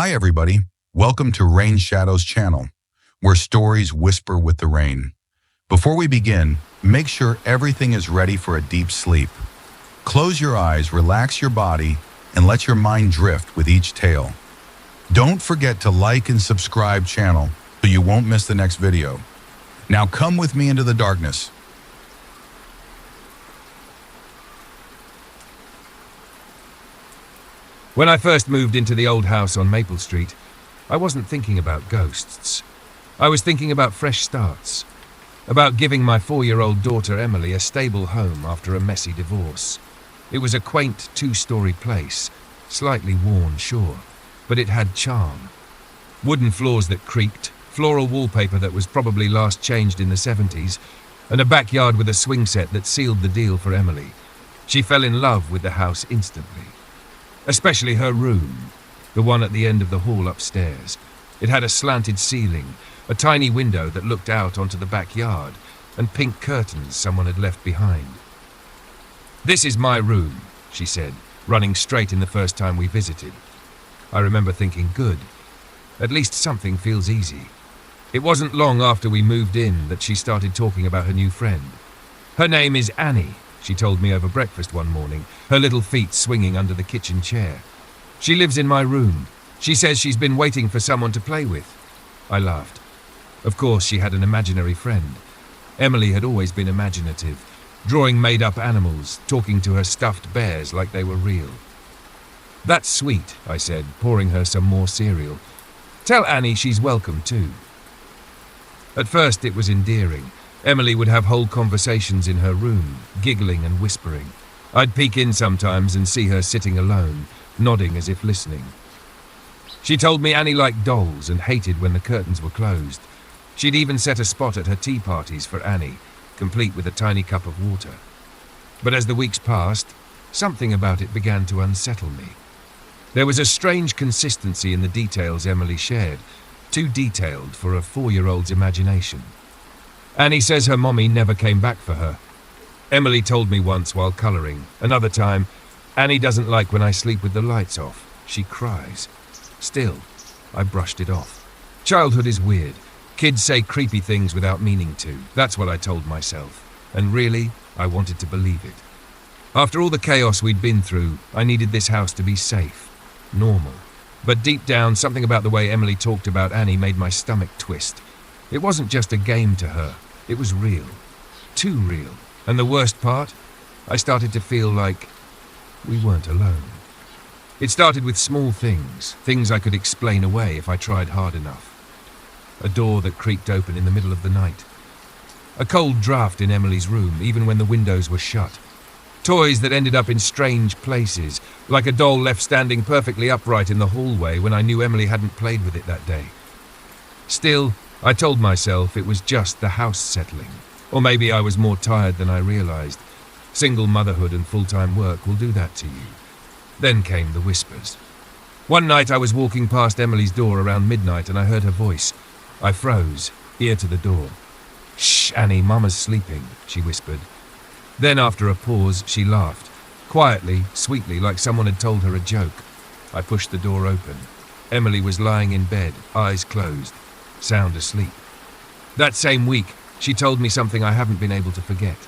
Hi everybody, welcome to Rain Shadows channel, where stories whisper with the rain. Before we begin, make sure everything is ready for a deep sleep. Close your eyes, relax your body, and let your mind drift with each tale. Don't forget to like and subscribe channel so you won't miss the next video. Now come with me into the darkness. When I first moved into the old house on Maple Street, I wasn't thinking about ghosts. I was thinking about fresh starts, about giving my 4-year-old daughter Emily a stable home after a messy divorce. It was a quaint 2-story place, slightly worn, sure, but it had charm. Wooden floors that creaked, floral wallpaper that was probably last changed in the 70s, and a backyard with a swing set that sealed the deal for Emily. She fell in love with the house instantly. Especially her room, the one at the end of the hall upstairs. It had a slanted ceiling, a tiny window that looked out onto the backyard, and pink curtains someone had left behind. "This is my room," she said, running straight in the first time we visited. I remember thinking, good. At least something feels easy. It wasn't long after we moved in that she started talking about her new friend. "Her name is Annie," she told me over breakfast one morning, her little feet swinging under the kitchen chair. "She lives in my room. She says she's been waiting for someone to play with." I laughed. Of course, she had an imaginary friend. Emily had always been imaginative, drawing made-up animals, talking to her stuffed bears like they were real. "That's sweet," I said, pouring her some more cereal. "Tell Annie she's welcome too." At first it was endearing. Emily would have whole conversations in her room, giggling and whispering. I'd peek in sometimes and see her sitting alone, nodding as if listening. She told me Annie liked dolls and hated when the curtains were closed. She'd even set a spot at her tea parties for Annie, complete with a tiny cup of water. But as the weeks passed, something about it began to unsettle me. There was a strange consistency in the details Emily shared, too detailed for a 4-year-old's imagination. Annie says her mommy never came back for her. Emily told me once while colouring. Another time, Annie doesn't like when I sleep with the lights off. She cries. Still, I brushed it off. Childhood is weird. Kids say creepy things without meaning to. That's what I told myself. And really, I wanted to believe it. After all the chaos we'd been through, I needed this house to be safe, normal. But deep down, something about the way Emily talked about Annie made my stomach twist. It wasn't just a game to her. It was real. Too real. And the worst part? I started to feel like we weren't alone. It started with small things, things I could explain away if I tried hard enough. A door that creaked open in the middle of the night. A cold draft in Emily's room, even when the windows were shut. Toys that ended up in strange places, like a doll left standing perfectly upright in the hallway when I knew Emily hadn't played with it that day. Still, I told myself it was just the house settling. Or maybe I was more tired than I realized. Single motherhood and full-time work will do that to you. Then came the whispers. One night I was walking past Emily's door around midnight and I heard her voice. I froze, ear to the door. "Shh, Annie, Mama's sleeping," she whispered. Then after a pause, she laughed. Quietly, sweetly, like someone had told her a joke. I pushed the door open. Emily was lying in bed, eyes closed. Sound asleep. That same week, she told me something I haven't been able to forget.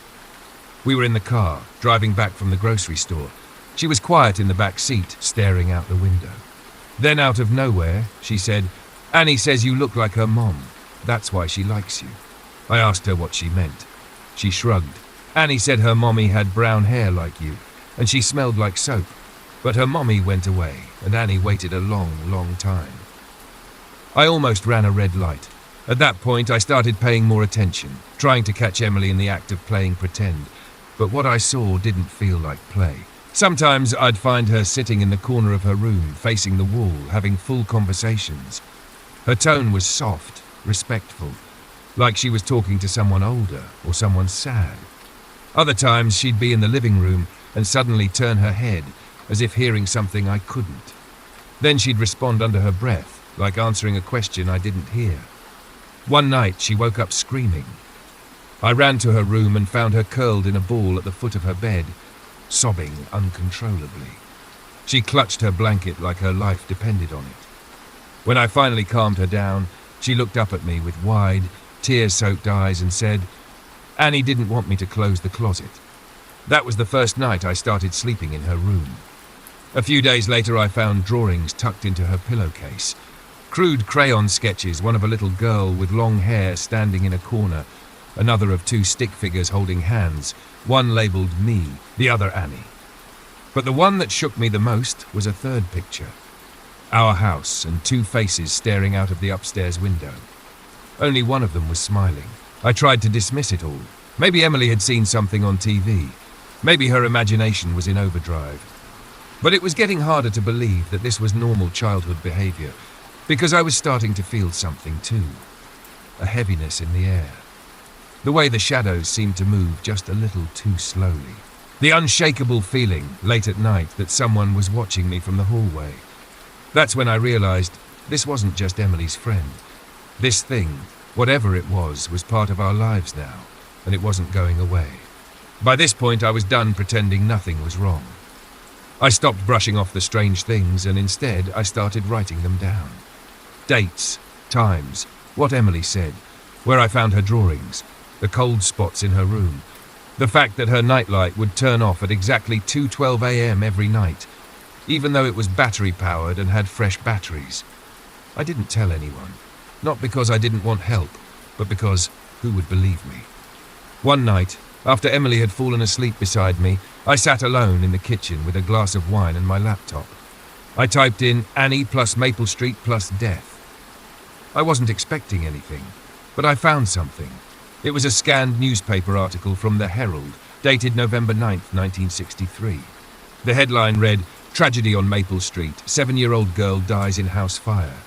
We were in the car, driving back from the grocery store. She was quiet in the back seat, staring out the window. Then out of nowhere, she said, "Annie says you look like her mom. That's why she likes you." I asked her what she meant. She shrugged. "Annie said her mommy had brown hair like you, and she smelled like soap. But her mommy went away, and Annie waited a long, long time." I almost ran a red light. At that point, I started paying more attention, trying to catch Emily in the act of playing pretend. But what I saw didn't feel like play. Sometimes I'd find her sitting in the corner of her room, facing the wall, having full conversations. Her tone was soft, respectful, like she was talking to someone older or someone sad. Other times she'd be in the living room and suddenly turn her head, as if hearing something I couldn't. Then she'd respond under her breath, like answering a question I didn't hear. One night she woke up screaming. I ran to her room and found her curled in a ball at the foot of her bed, sobbing uncontrollably. She clutched her blanket like her life depended on it. When I finally calmed her down, she looked up at me with wide, tear-soaked eyes and said, "Annie didn't want me to close the closet." That was the first night I started sleeping in her room. A few days later I found drawings tucked into her pillowcase. Crude crayon sketches, one of a little girl with long hair standing in a corner, another of two stick figures holding hands, one labelled me, the other Annie. But the one that shook me the most was a third picture. Our house and two faces staring out of the upstairs window. Only one of them was smiling. I tried to dismiss it all. Maybe Emily had seen something on TV. Maybe her imagination was in overdrive. But it was getting harder to believe that this was normal childhood behavior, because I was starting to feel something too. A heaviness in the air. The way the shadows seemed to move just a little too slowly. The unshakable feeling, late at night, that someone was watching me from the hallway. That's when I realized this wasn't just Emily's friend. This thing, whatever it was part of our lives now, and it wasn't going away. By this point, I was done pretending nothing was wrong. I stopped brushing off the strange things, and instead I started writing them down. Dates, times, what Emily said, where I found her drawings, the cold spots in her room, the fact that her nightlight would turn off at exactly 2:12 a.m. every night, even though it was battery-powered and had fresh batteries. I didn't tell anyone, not because I didn't want help, but because who would believe me? One night, after Emily had fallen asleep beside me, I sat alone in the kitchen with a glass of wine and my laptop. I typed in Annie plus Maple Street plus death. I wasn't expecting anything, but I found something. It was a scanned newspaper article from the Herald, dated November 9th, 1963. The headline read, "Tragedy on Maple Street, 7-year-old girl dies in house fire."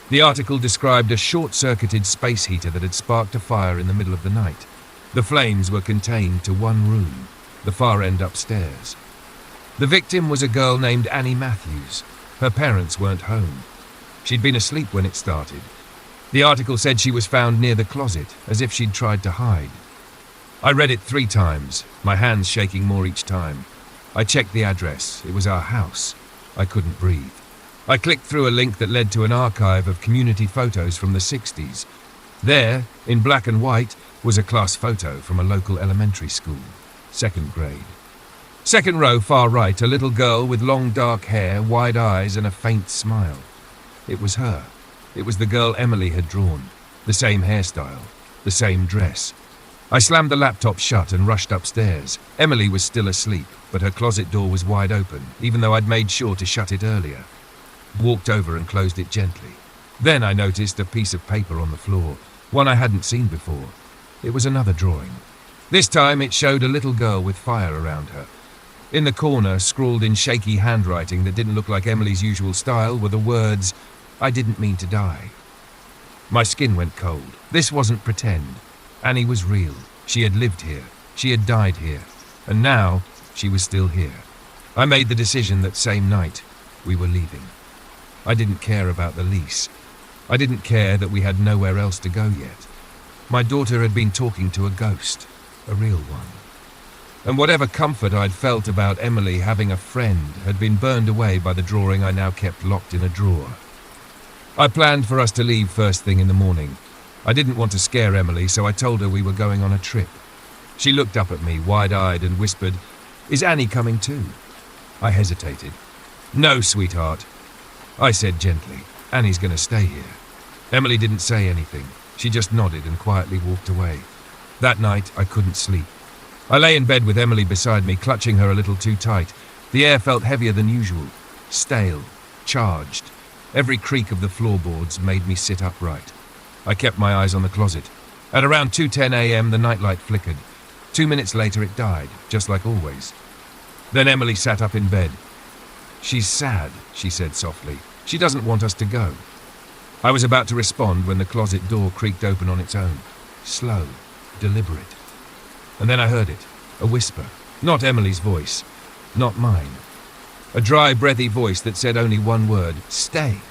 The article described a short-circuited space heater that had sparked a fire in the middle of the night. The flames were contained to one room, the far end upstairs. The victim was a girl named Annie Matthews. Her parents weren't home. She'd been asleep when it started. The article said she was found near the closet, as if she'd tried to hide. I read it 3 times, my hands shaking more each time. I checked the address. It was our house. I couldn't breathe. I clicked through a link that led to an archive of community photos from the 60s. There, in black and white, was a class photo from a local elementary school, 2nd grade. Second row, far right, a little girl with long dark hair, wide eyes, and a faint smile. It was her. It was the girl Emily had drawn. The same hairstyle, the same dress. I slammed the laptop shut and rushed upstairs. Emily was still asleep, but her closet door was wide open, even though I'd made sure to shut it earlier. Walked over and closed it gently. Then I noticed a piece of paper on the floor, one I hadn't seen before. It was another drawing. This time it showed a little girl with fire around her. In the corner, scrawled in shaky handwriting that didn't look like Emily's usual style, were the words, "I didn't mean to die." My skin went cold. This wasn't pretend. Annie was real. She had lived here. She had died here. And now, she was still here. I made the decision that same night, we were leaving. I didn't care about the lease. I didn't care that we had nowhere else to go yet. My daughter had been talking to a ghost, a real one. And whatever comfort I'd felt about Emily having a friend had been burned away by the drawing I now kept locked in a drawer. I planned for us to leave first thing in the morning. I didn't want to scare Emily, so I told her we were going on a trip. She looked up at me, wide-eyed, and whispered, "Is Annie coming too?" I hesitated. "No, sweetheart," I said gently. "Annie's going to stay here." Emily didn't say anything. She just nodded and quietly walked away. That night, I couldn't sleep. I lay in bed with Emily beside me, clutching her a little too tight. The air felt heavier than usual, stale, charged. Every creak of the floorboards made me sit upright. I kept my eyes on the closet. At around 2:10 a.m., the nightlight flickered. 2 minutes later, it died, just like always. Then Emily sat up in bed. "She's sad," she said softly. "She doesn't want us to go." I was about to respond when the closet door creaked open on its own. Slow, deliberate. And then I heard it, a whisper. Not Emily's voice, not mine. A dry, breathy voice that said only one word, "Stay."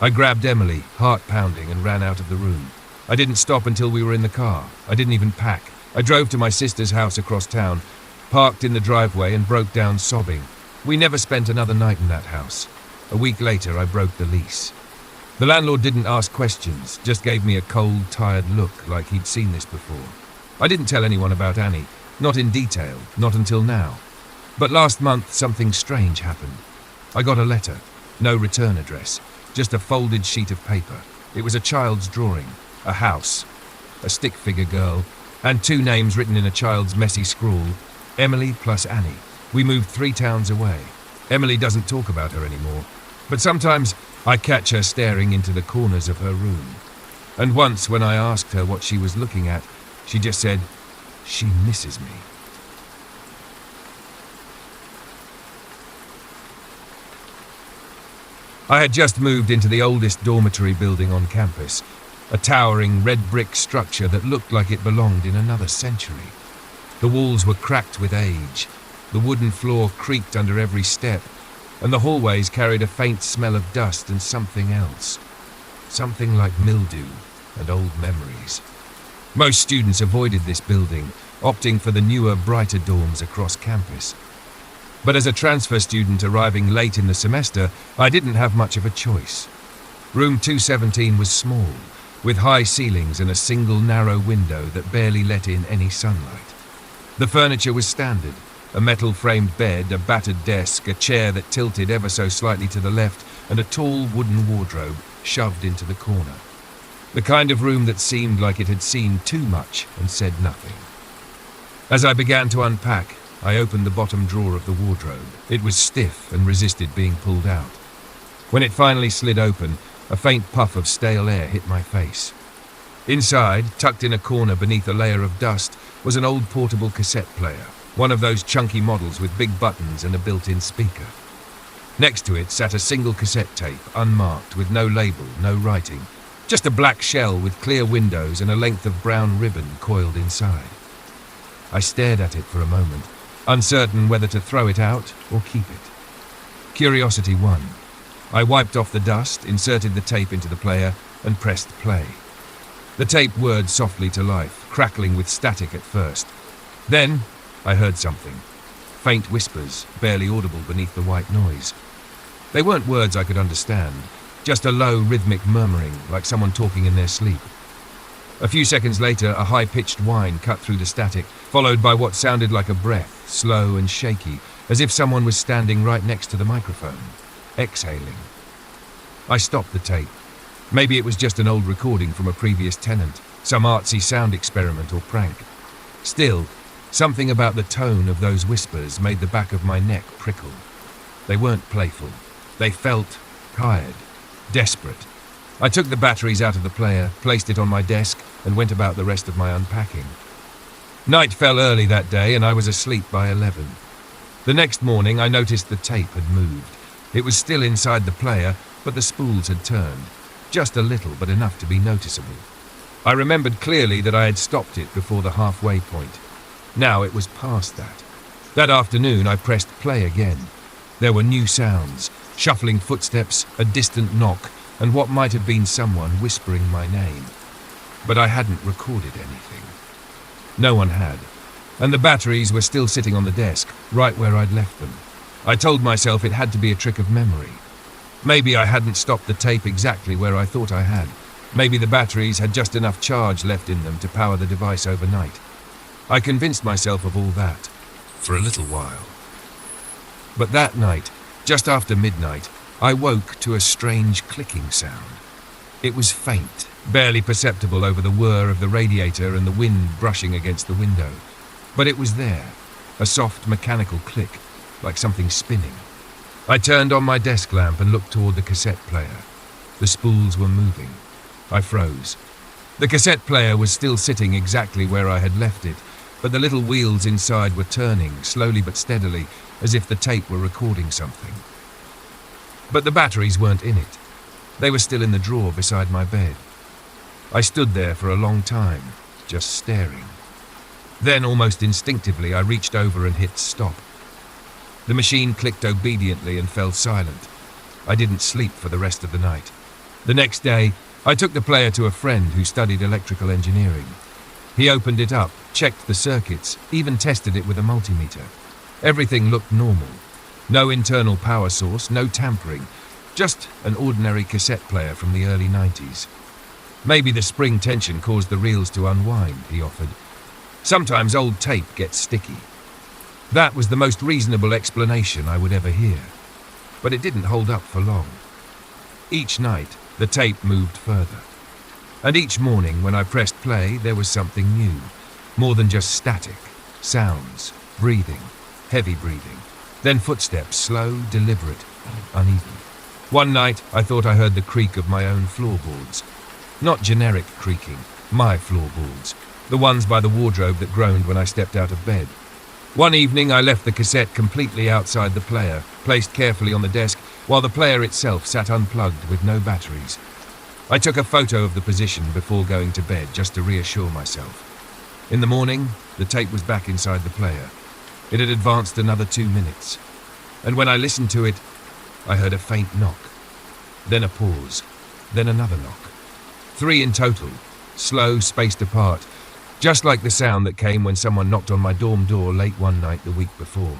I grabbed Emily, heart pounding, and ran out of the room. I didn't stop until we were in the car. I didn't even pack. I drove to my sister's house across town, parked in the driveway, and broke down sobbing. We never spent another night in that house. A week later, I broke the lease. The landlord didn't ask questions, just gave me a cold, tired look like he'd seen this before. I didn't tell anyone about Annie, not in detail, not until now. But last month, something strange happened. I got a letter, no return address, just a folded sheet of paper. It was a child's drawing, a house, a stick figure girl, and 2 names written in a child's messy scrawl, Emily plus Annie. We moved 3 towns away. Emily doesn't talk about her anymore, but sometimes I catch her staring into the corners of her room. And once when I asked her what she was looking at, she just said, "She misses me." I had just moved into the oldest dormitory building on campus, a towering red brick structure that looked like it belonged in another century. The walls were cracked with age, the wooden floor creaked under every step, and the hallways carried a faint smell of dust and something else. Something like mildew and old memories. Most students avoided this building, opting for the newer, brighter dorms across campus. But as a transfer student arriving late in the semester, I didn't have much of a choice. Room 217 was small, with high ceilings and a single narrow window that barely let in any sunlight. The furniture was standard, a metal-framed bed, a battered desk, a chair that tilted ever so slightly to the left, and a tall wooden wardrobe shoved into the corner. The kind of room that seemed like it had seen too much and said nothing. As I began to unpack, I opened the bottom drawer of the wardrobe. It was stiff and resisted being pulled out. When it finally slid open, a faint puff of stale air hit my face. Inside, tucked in a corner beneath a layer of dust, was an old portable cassette player, one of those chunky models with big buttons and a built-in speaker. Next to it sat a single cassette tape, unmarked, with no label, no writing, just a black shell with clear windows and a length of brown ribbon coiled inside. I stared at it for a moment, uncertain whether to throw it out or keep it. Curiosity won. I wiped off the dust, inserted the tape into the player, and pressed play. The tape whirred softly to life, crackling with static at first. Then I heard something. Faint whispers, barely audible beneath the white noise. They weren't words I could understand, just a low, rhythmic murmuring, like someone talking in their sleep. A few seconds later, a high-pitched whine cut through the static, followed by what sounded like a breath, slow and shaky, as if someone was standing right next to the microphone, exhaling. I stopped the tape. Maybe it was just an old recording from a previous tenant, some artsy sound experiment or prank. Still, something about the tone of those whispers made the back of my neck prickle. They weren't playful. They felt tired, desperate. I took the batteries out of the player, placed it on my desk, and went about the rest of my unpacking. Night fell early that day, and I was asleep by 11. The next morning, I noticed the tape had moved. It was still inside the player, but the spools had turned. Just a little, but enough to be noticeable. I remembered clearly that I had stopped it before the halfway point. Now it was past that. That afternoon, I pressed play again. There were new sounds, shuffling footsteps, a distant knock, and what might have been someone whispering my name. But I hadn't recorded anything. No one had, and the batteries were still sitting on the desk, right where I'd left them. I told myself it had to be a trick of memory. Maybe I hadn't stopped the tape exactly where I thought I had. Maybe the batteries had just enough charge left in them to power the device overnight. I convinced myself of all that, for a little while. But that night, just after midnight, I woke to a strange clicking sound. It was faint, barely perceptible over the whir of the radiator and the wind brushing against the window. But it was there, a soft mechanical click, like something spinning. I turned on my desk lamp and looked toward the cassette player. The spools were moving. I froze. The cassette player was still sitting exactly where I had left it, but the little wheels inside were turning, slowly but steadily, as if the tape were recording something. But the batteries weren't in it. They were still in the drawer beside my bed. I stood there for a long time, just staring. Then, almost instinctively, I reached over and hit stop. The machine clicked obediently and fell silent. I didn't sleep for the rest of the night. The next day, I took the player to a friend who studied electrical engineering. He opened it up, checked the circuits, even tested it with a multimeter. Everything looked normal. No internal power source, no tampering, Just an ordinary cassette player from the early 90s. Maybe the spring tension caused the reels to unwind, he offered. Sometimes old tape gets sticky. That was the most reasonable explanation I would ever hear. But it didn't hold up for long. Each night, the tape moved further. And each morning, when I pressed play, there was something new. More than just static. Sounds, breathing, heavy breathing. Then footsteps, slow, deliberate, uneven. One night, I thought I heard the creak of my own floorboards. Not generic creaking, my floorboards. The ones by the wardrobe that groaned when I stepped out of bed. One evening, I left the cassette completely outside the player, placed carefully on the desk, while the player itself sat unplugged with no batteries. I took a photo of the position before going to bed, just to reassure myself. In the morning, the tape was back inside the player. It had advanced another 2 minutes. And when I listened to it, I heard a faint knock. Then a pause. Then another knock. 3 in total, slow, spaced apart, just like the sound that came when someone knocked on my dorm door late one night the week before.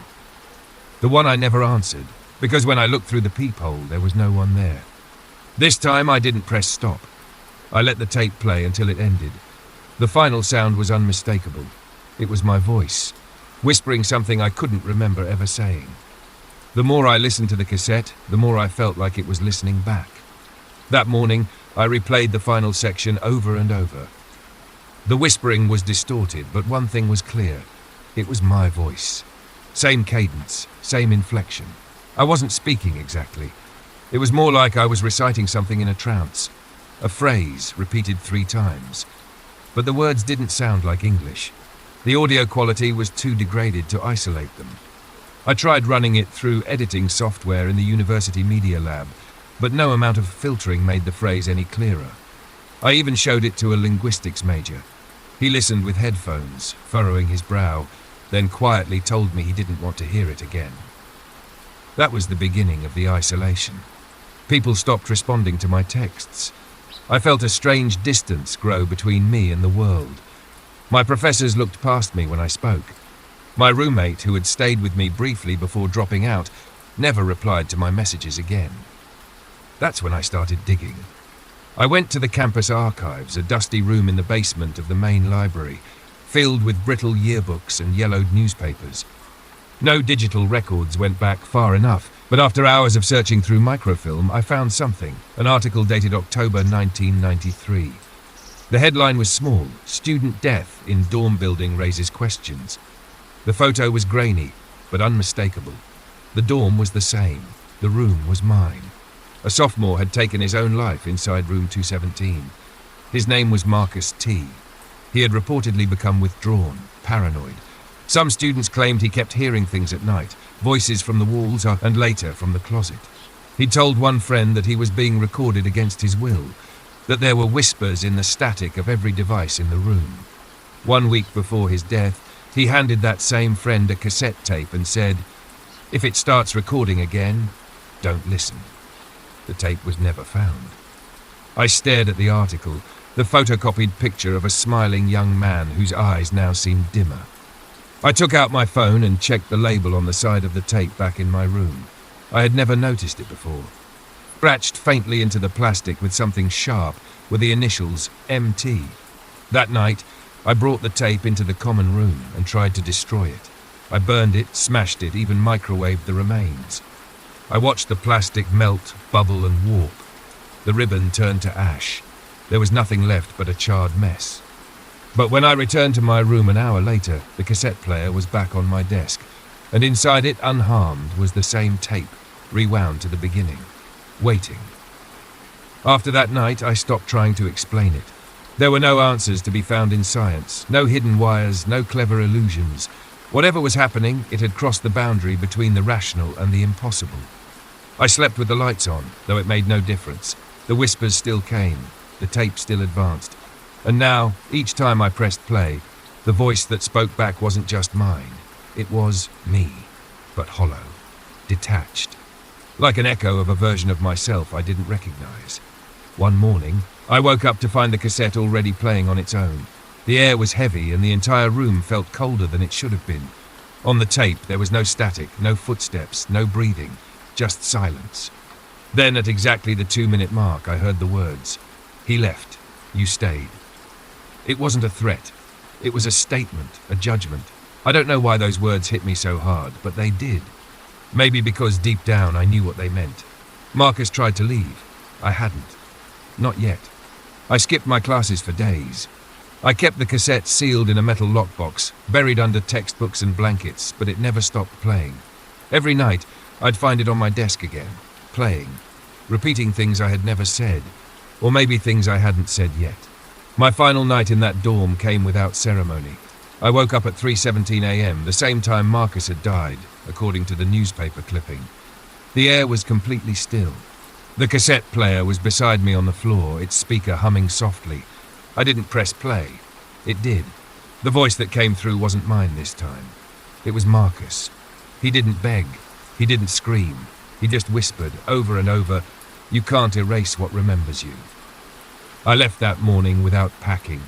The one I never answered, because when I looked through the peephole, there was no one there. This time I didn't press stop. I let the tape play until it ended. The final sound was unmistakable. It was my voice, whispering something I couldn't remember ever saying. The more I listened to the cassette, the more I felt like it was listening back. That morning, I replayed the final section over and over. The whispering was distorted, but one thing was clear. It was my voice. Same cadence, same inflection. I wasn't speaking exactly. It was more like I was reciting something in a trance. A phrase repeated 3 times. But the words didn't sound like English. The audio quality was too degraded to isolate them. I tried running it through editing software in the university media lab, but no amount of filtering made the phrase any clearer. I even showed it to a linguistics major. He listened with headphones, furrowing his brow, then quietly told me he didn't want to hear it again. That was the beginning of the isolation. People stopped responding to my texts. I felt a strange distance grow between me and the world. My professors looked past me when I spoke. My roommate, who had stayed with me briefly before dropping out, never replied to my messages again. That's when I started digging. I went to the campus archives, a dusty room in the basement of the main library, filled with brittle yearbooks and yellowed newspapers. No digital records went back far enough, but after hours of searching through microfilm, I found something, an article dated October 1993. The headline was small: "Student death in dorm building raises questions." The photo was grainy, but unmistakable. The dorm was the same. The room was mine. A sophomore had taken his own life inside room 217. His name was Marcus T. He had reportedly become withdrawn, paranoid. Some students claimed he kept hearing things at night, voices from the walls and later from the closet. He told one friend that he was being recorded against his will, that there were whispers in the static of every device in the room. 1 week before his death, he handed that same friend a cassette tape and said, "If it starts recording again, don't listen." The tape was never found. I stared at the article, the photocopied picture of a smiling young man whose eyes now seemed dimmer. I took out my phone and checked the label on the side of the tape back in my room. I had never noticed it before. Scratched faintly into the plastic with something sharp were the initials MT. That night, I brought the tape into the common room and tried to destroy it. I burned it, smashed it, even microwaved the remains. I watched the plastic melt, bubble and warp. The ribbon turned to ash. There was nothing left but a charred mess. But when I returned to my room an hour later, the cassette player was back on my desk, and inside it, unharmed, was the same tape, rewound to the beginning, waiting. After that night, I stopped trying to explain it. There were no answers to be found in science, no hidden wires, no clever illusions. Whatever was happening, it had crossed the boundary between the rational and the impossible. I slept with the lights on, though it made no difference. The whispers still came, the tape still advanced. And now, each time I pressed play, the voice that spoke back wasn't just mine. It was me, but hollow, detached. Like an echo of a version of myself I didn't recognize. One morning, I woke up to find the cassette already playing on its own. The air was heavy and the entire room felt colder than it should have been. On the tape, there was no static, no footsteps, no breathing, just silence. Then, at exactly the 2-minute mark, I heard the words, "He left, you stayed." It wasn't a threat. It was a statement, a judgment. I don't know why those words hit me so hard, but they did. Maybe because deep down I knew what they meant. Marcus tried to leave. I hadn't. Not yet. I skipped my classes for days. I kept the cassette sealed in a metal lockbox, buried under textbooks and blankets, but it never stopped playing. Every night, I'd find it on my desk again, playing, repeating things I had never said, or maybe things I hadn't said yet. My final night in that dorm came without ceremony. I woke up at 3:17 a.m., the same time Marcus had died, according to the newspaper clipping. The air was completely still. The cassette player was beside me on the floor, its speaker humming softly. I didn't press play. It did. The voice that came through wasn't mine this time. It was Marcus. He didn't beg. He didn't scream. He just whispered, over and over, "You can't erase what remembers you." I left that morning without packing.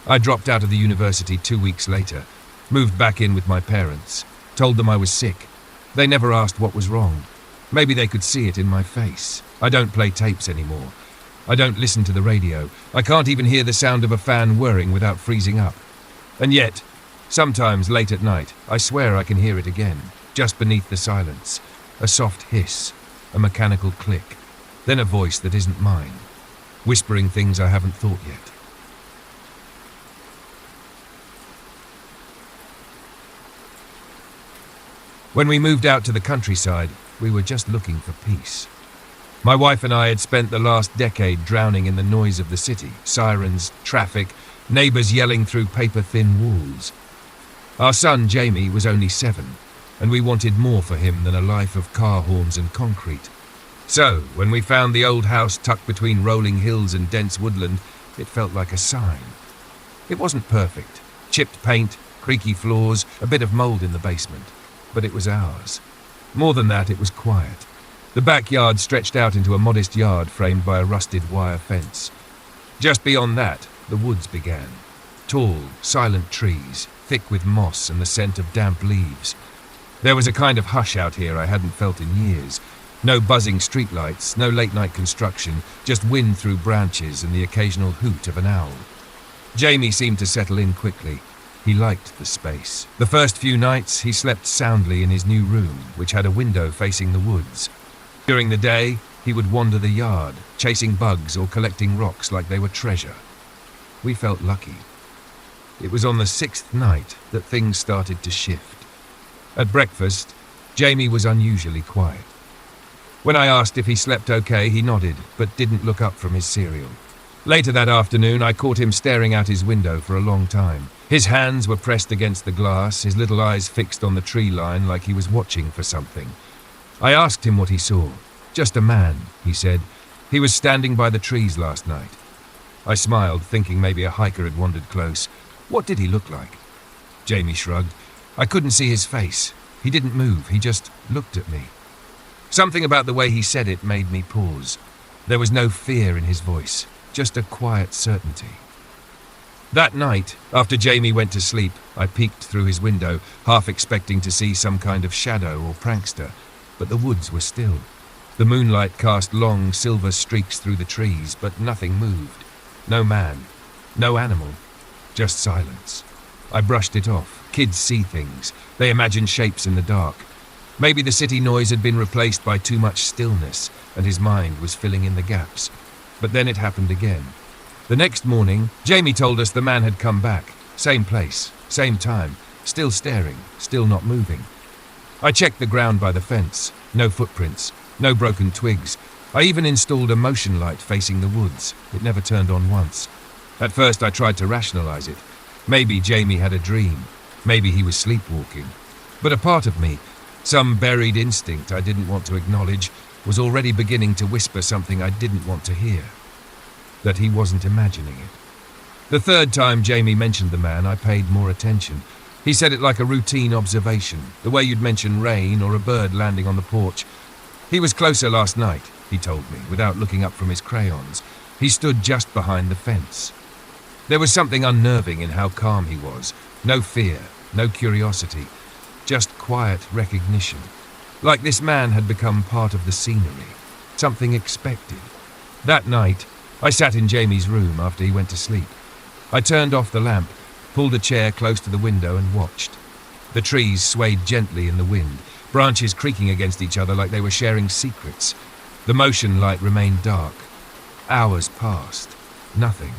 I dropped out of the university 2 weeks later, moved back in with my parents, told them I was sick. They never asked what was wrong. Maybe they could see it in my face. I don't play tapes anymore. I don't listen to the radio. I can't even hear the sound of a fan whirring without freezing up. And yet, sometimes late at night, I swear I can hear it again, just beneath the silence. A soft hiss, a mechanical click, then a voice that isn't mine, whispering things I haven't thought yet. When we moved out to the countryside, we were just looking for peace. My wife and I had spent the last decade drowning in the noise of the city, sirens, traffic, neighbours yelling through paper-thin walls. Our son, Jamie, was only 7, and we wanted more for him than a life of car horns and concrete. So, when we found the old house tucked between rolling hills and dense woodland, it felt like a sign. It wasn't perfect. Chipped paint, creaky floors, a bit of mould in the basement. But it was ours. More than that, it was quiet. The backyard stretched out into a modest yard framed by a rusted wire fence. Just beyond that, the woods began. Tall, silent trees, thick with moss and the scent of damp leaves. There was a kind of hush out here I hadn't felt in years. No buzzing streetlights, no late-night construction, just wind through branches and the occasional hoot of an owl. Jamie seemed to settle in quickly. He liked the space. The first few nights, he slept soundly in his new room, which had a window facing the woods. During the day, he would wander the yard, chasing bugs or collecting rocks like they were treasure. We felt lucky. It was on the 6th night that things started to shift. At breakfast, Jamie was unusually quiet. When I asked if he slept okay, he nodded, but didn't look up from his cereal. Later that afternoon, I caught him staring out his window for a long time. His hands were pressed against the glass, his little eyes fixed on the tree line like he was watching for something. I asked him what he saw. "Just a man," he said. "He was standing by the trees last night." I smiled, thinking maybe a hiker had wandered close. "What did he look like?" Jamie shrugged. "I couldn't see his face. He didn't move, he just looked at me." Something about the way he said it made me pause. There was no fear in his voice, just a quiet certainty. That night, after Jamie went to sleep, I peeked through his window, half expecting to see some kind of shadow or prankster, but the woods were still. The moonlight cast long silver streaks through the trees, but nothing moved. No man, no animal, just silence. I brushed it off. Kids see things. They imagine shapes in the dark. Maybe the city noise had been replaced by too much stillness, and his mind was filling in the gaps. But then it happened again. The next morning, Jamie told us the man had come back. Same place, same time, still staring, still not moving. I checked the ground by the fence. No footprints, no broken twigs. I even installed a motion light facing the woods. It never turned on once. At first I tried to rationalize it. Maybe Jamie had a dream. Maybe he was sleepwalking. But a part of me, some buried instinct I didn't want to acknowledge, was already beginning to whisper something I didn't want to hear. That he wasn't imagining it. The third time Jamie mentioned the man, I paid more attention. He said it like a routine observation, the way you'd mention rain or a bird landing on the porch. He was closer last night, he told me, without looking up from his crayons. He stood just behind the fence. There was something unnerving in how calm he was. No fear, no curiosity, just quiet recognition. Like this man had become part of the scenery. something expected. That night, I sat in Jamie's room after he went to sleep. I turned off the lamp, pulled a chair close to the window and watched. The trees swayed gently in the wind, branches creaking against each other like they were sharing secrets. The motion light remained dark. Hours passed. Nothing.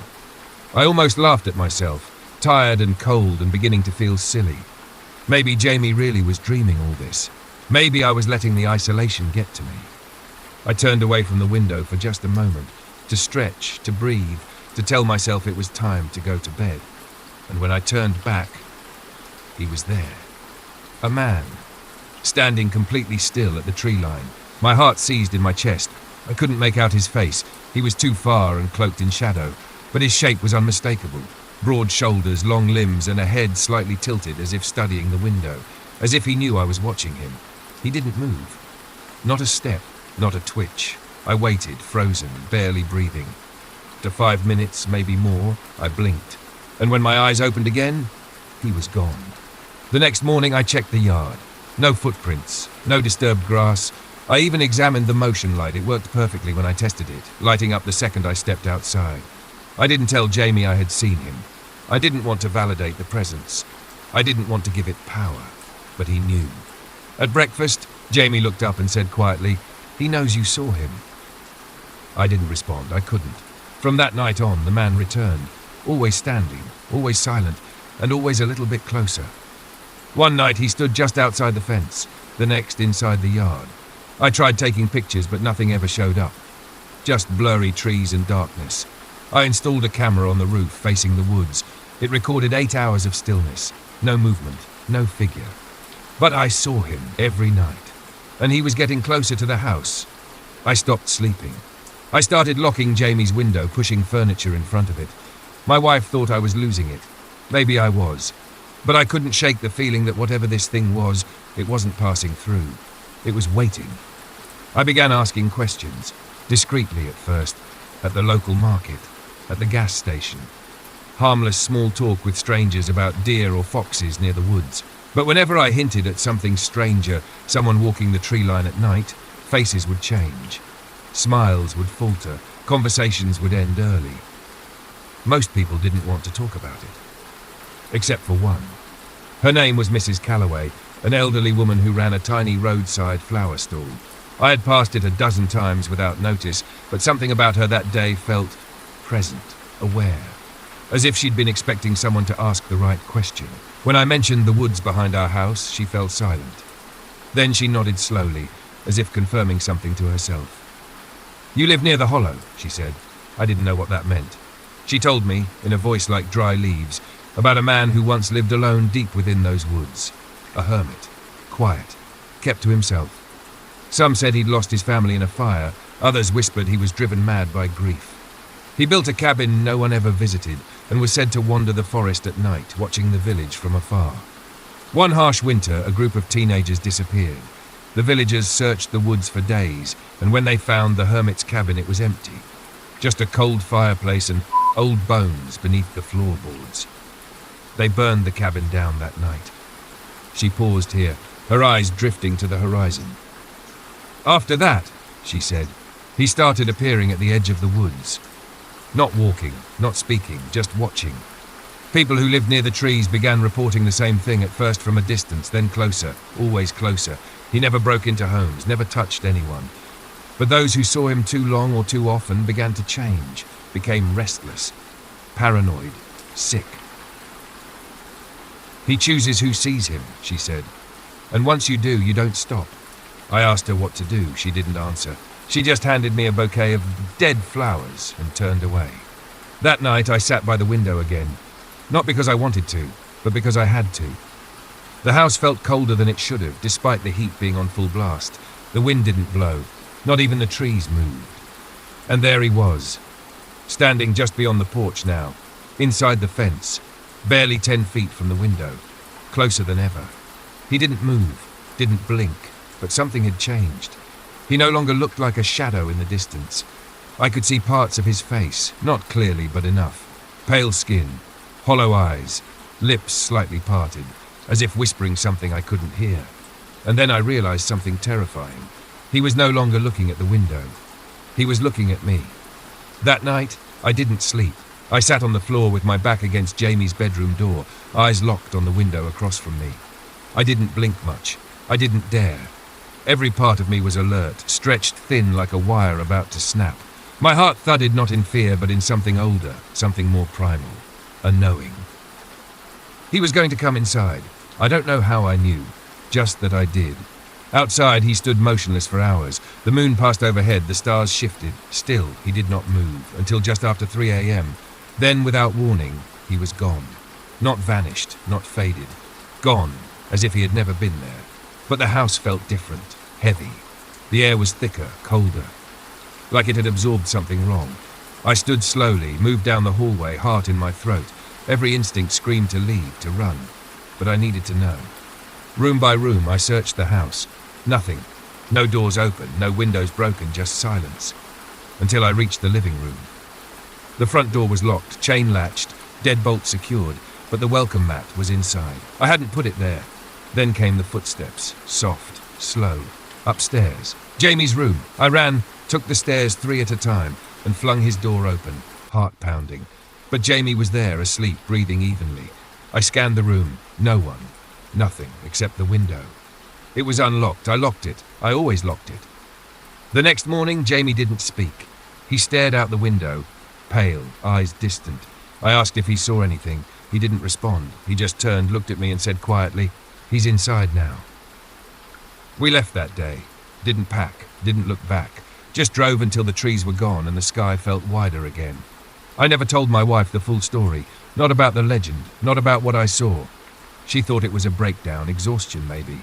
I almost laughed at myself, tired and cold and beginning to feel silly. Maybe Jamie really was dreaming all this. Maybe I was letting the isolation get to me. I turned away from the window for just a moment, to stretch, to breathe, to tell myself it was time to go to bed. And when I turned back, he was there. A man, standing completely still at the tree line. My heart seized in my chest. I couldn't make out his face. He was too far and cloaked in shadow, but his shape was unmistakable. Broad shoulders, long limbs, and a head slightly tilted as if studying the window, as if he knew I was watching him. He didn't move. Not a step, not a twitch. I waited, frozen, barely breathing. After 5 minutes, maybe more, I blinked. And when my eyes opened again, he was gone. The next morning I checked the yard. No footprints, no disturbed grass. I even examined the motion light. It worked perfectly when I tested it, lighting up the second I stepped outside. I didn't tell Jamie I had seen him. I didn't want to validate the presence. I didn't want to give it power, but he knew. At breakfast, Jamie looked up and said quietly, "He knows you saw him." I didn't respond. I couldn't. From that night on, the man returned, always standing, always silent, and always a little bit closer. One night he stood just outside the fence, the next inside the yard. I tried taking pictures, but nothing ever showed up. Just blurry trees and darkness. I installed a camera on the roof facing the woods. It recorded 8 hours of stillness, no movement, no figure. But I saw him every night, and he was getting closer to the house. I stopped sleeping. I started locking Jamie's window, pushing furniture in front of it. My wife thought I was losing it. Maybe I was. But I couldn't shake the feeling that whatever this thing was, it wasn't passing through. It was waiting. I began asking questions, discreetly at first, at the local market, at the gas station. Harmless small talk with strangers about deer or foxes near the woods. But whenever I hinted at something stranger, someone walking the tree line at night, faces would change. Smiles would falter, conversations would end early. Most people didn't want to talk about it. Except for one. Her name was Mrs. Calloway, an elderly woman who ran a tiny roadside flower stall. I had passed it a dozen times without notice, but something about her that day felt present, aware, as if she'd been expecting someone to ask the right question. When I mentioned the woods behind our house, she fell silent. Then she nodded slowly, as if confirming something to herself. "You live near the hollow," she said. I didn't know what that meant. She told me, in a voice like dry leaves, about a man who once lived alone deep within those woods. A hermit, quiet, kept to himself. Some said he'd lost his family in a fire, others whispered he was driven mad by grief. He built a cabin no one ever visited and was said to wander the forest at night, watching the village from afar. One harsh winter, a group of teenagers disappeared. The villagers searched the woods for days, and when they found the hermit's cabin, it was empty. Just a cold fireplace and old bones beneath the floorboards. They burned the cabin down that night. She paused here, her eyes drifting to the horizon. "After that," she said, "he started appearing at the edge of the woods. Not walking, not speaking, just watching. People who lived near the trees began reporting the same thing, at first from a distance, then closer, always closer. He never broke into homes, never touched anyone. But those who saw him too long or too often began to change, became restless, paranoid, sick. He chooses who sees him," she said. "And once you do, you don't stop." I asked her what to do. She didn't answer. She just handed me a bouquet of dead flowers and turned away. That night I sat by the window again, not because I wanted to, but because I had to. The house felt colder than it should have, despite the heat being on full blast. The wind didn't blow, not even the trees moved. And there he was, standing just beyond the porch now, inside the fence, barely 10 feet from the window, closer than ever. He didn't move, didn't blink, but something had changed. He no longer looked like a shadow in the distance. I could see parts of his face, not clearly but enough. Pale skin, hollow eyes, lips slightly parted, as if whispering something I couldn't hear. And then I realized something terrifying. He was no longer looking at the window. He was looking at me. That night, I didn't sleep. I sat on the floor with my back against Jamie's bedroom door, eyes locked on the window across from me. I didn't blink much. I didn't dare. Every part of me was alert, stretched thin like a wire about to snap. My heart thudded not in fear, but in something older, something more primal, a knowing. He was going to come inside. I don't know how I knew, just that I did. Outside, he stood motionless for hours. The moon passed overhead, the stars shifted. Still, he did not move, until just after 3 a.m. Then, without warning, he was gone. Not vanished, not faded. Gone, as if he had never been there. But the house felt different, heavy. The air was thicker, colder, like it had absorbed something wrong. I stood slowly, moved down the hallway, heart in my throat. Every instinct screamed to leave, to run. But I needed to know. Room by room, I searched the house. Nothing. No doors open, no windows broken, just silence. Until I reached the living room. The front door was locked, chain latched, deadbolt secured, but the welcome mat was inside. I hadn't put it there. Then came the footsteps, soft, slow, upstairs. Jamie's room. I ran, took the stairs 3 at a time, and flung his door open, heart pounding. But Jamie was there, asleep, breathing evenly. I scanned the room. No one. Nothing, except the window. It was unlocked. I locked it. I always locked it. The next morning, Jamie didn't speak. He stared out the window, pale, eyes distant. I asked if he saw anything. He didn't respond. He just turned, looked at me and said quietly, "He's inside now." We left that day. Didn't pack, didn't look back. Just drove until the trees were gone and the sky felt wider again. I never told my wife the full story. Not about the legend, not about what I saw. She thought it was a breakdown, exhaustion maybe.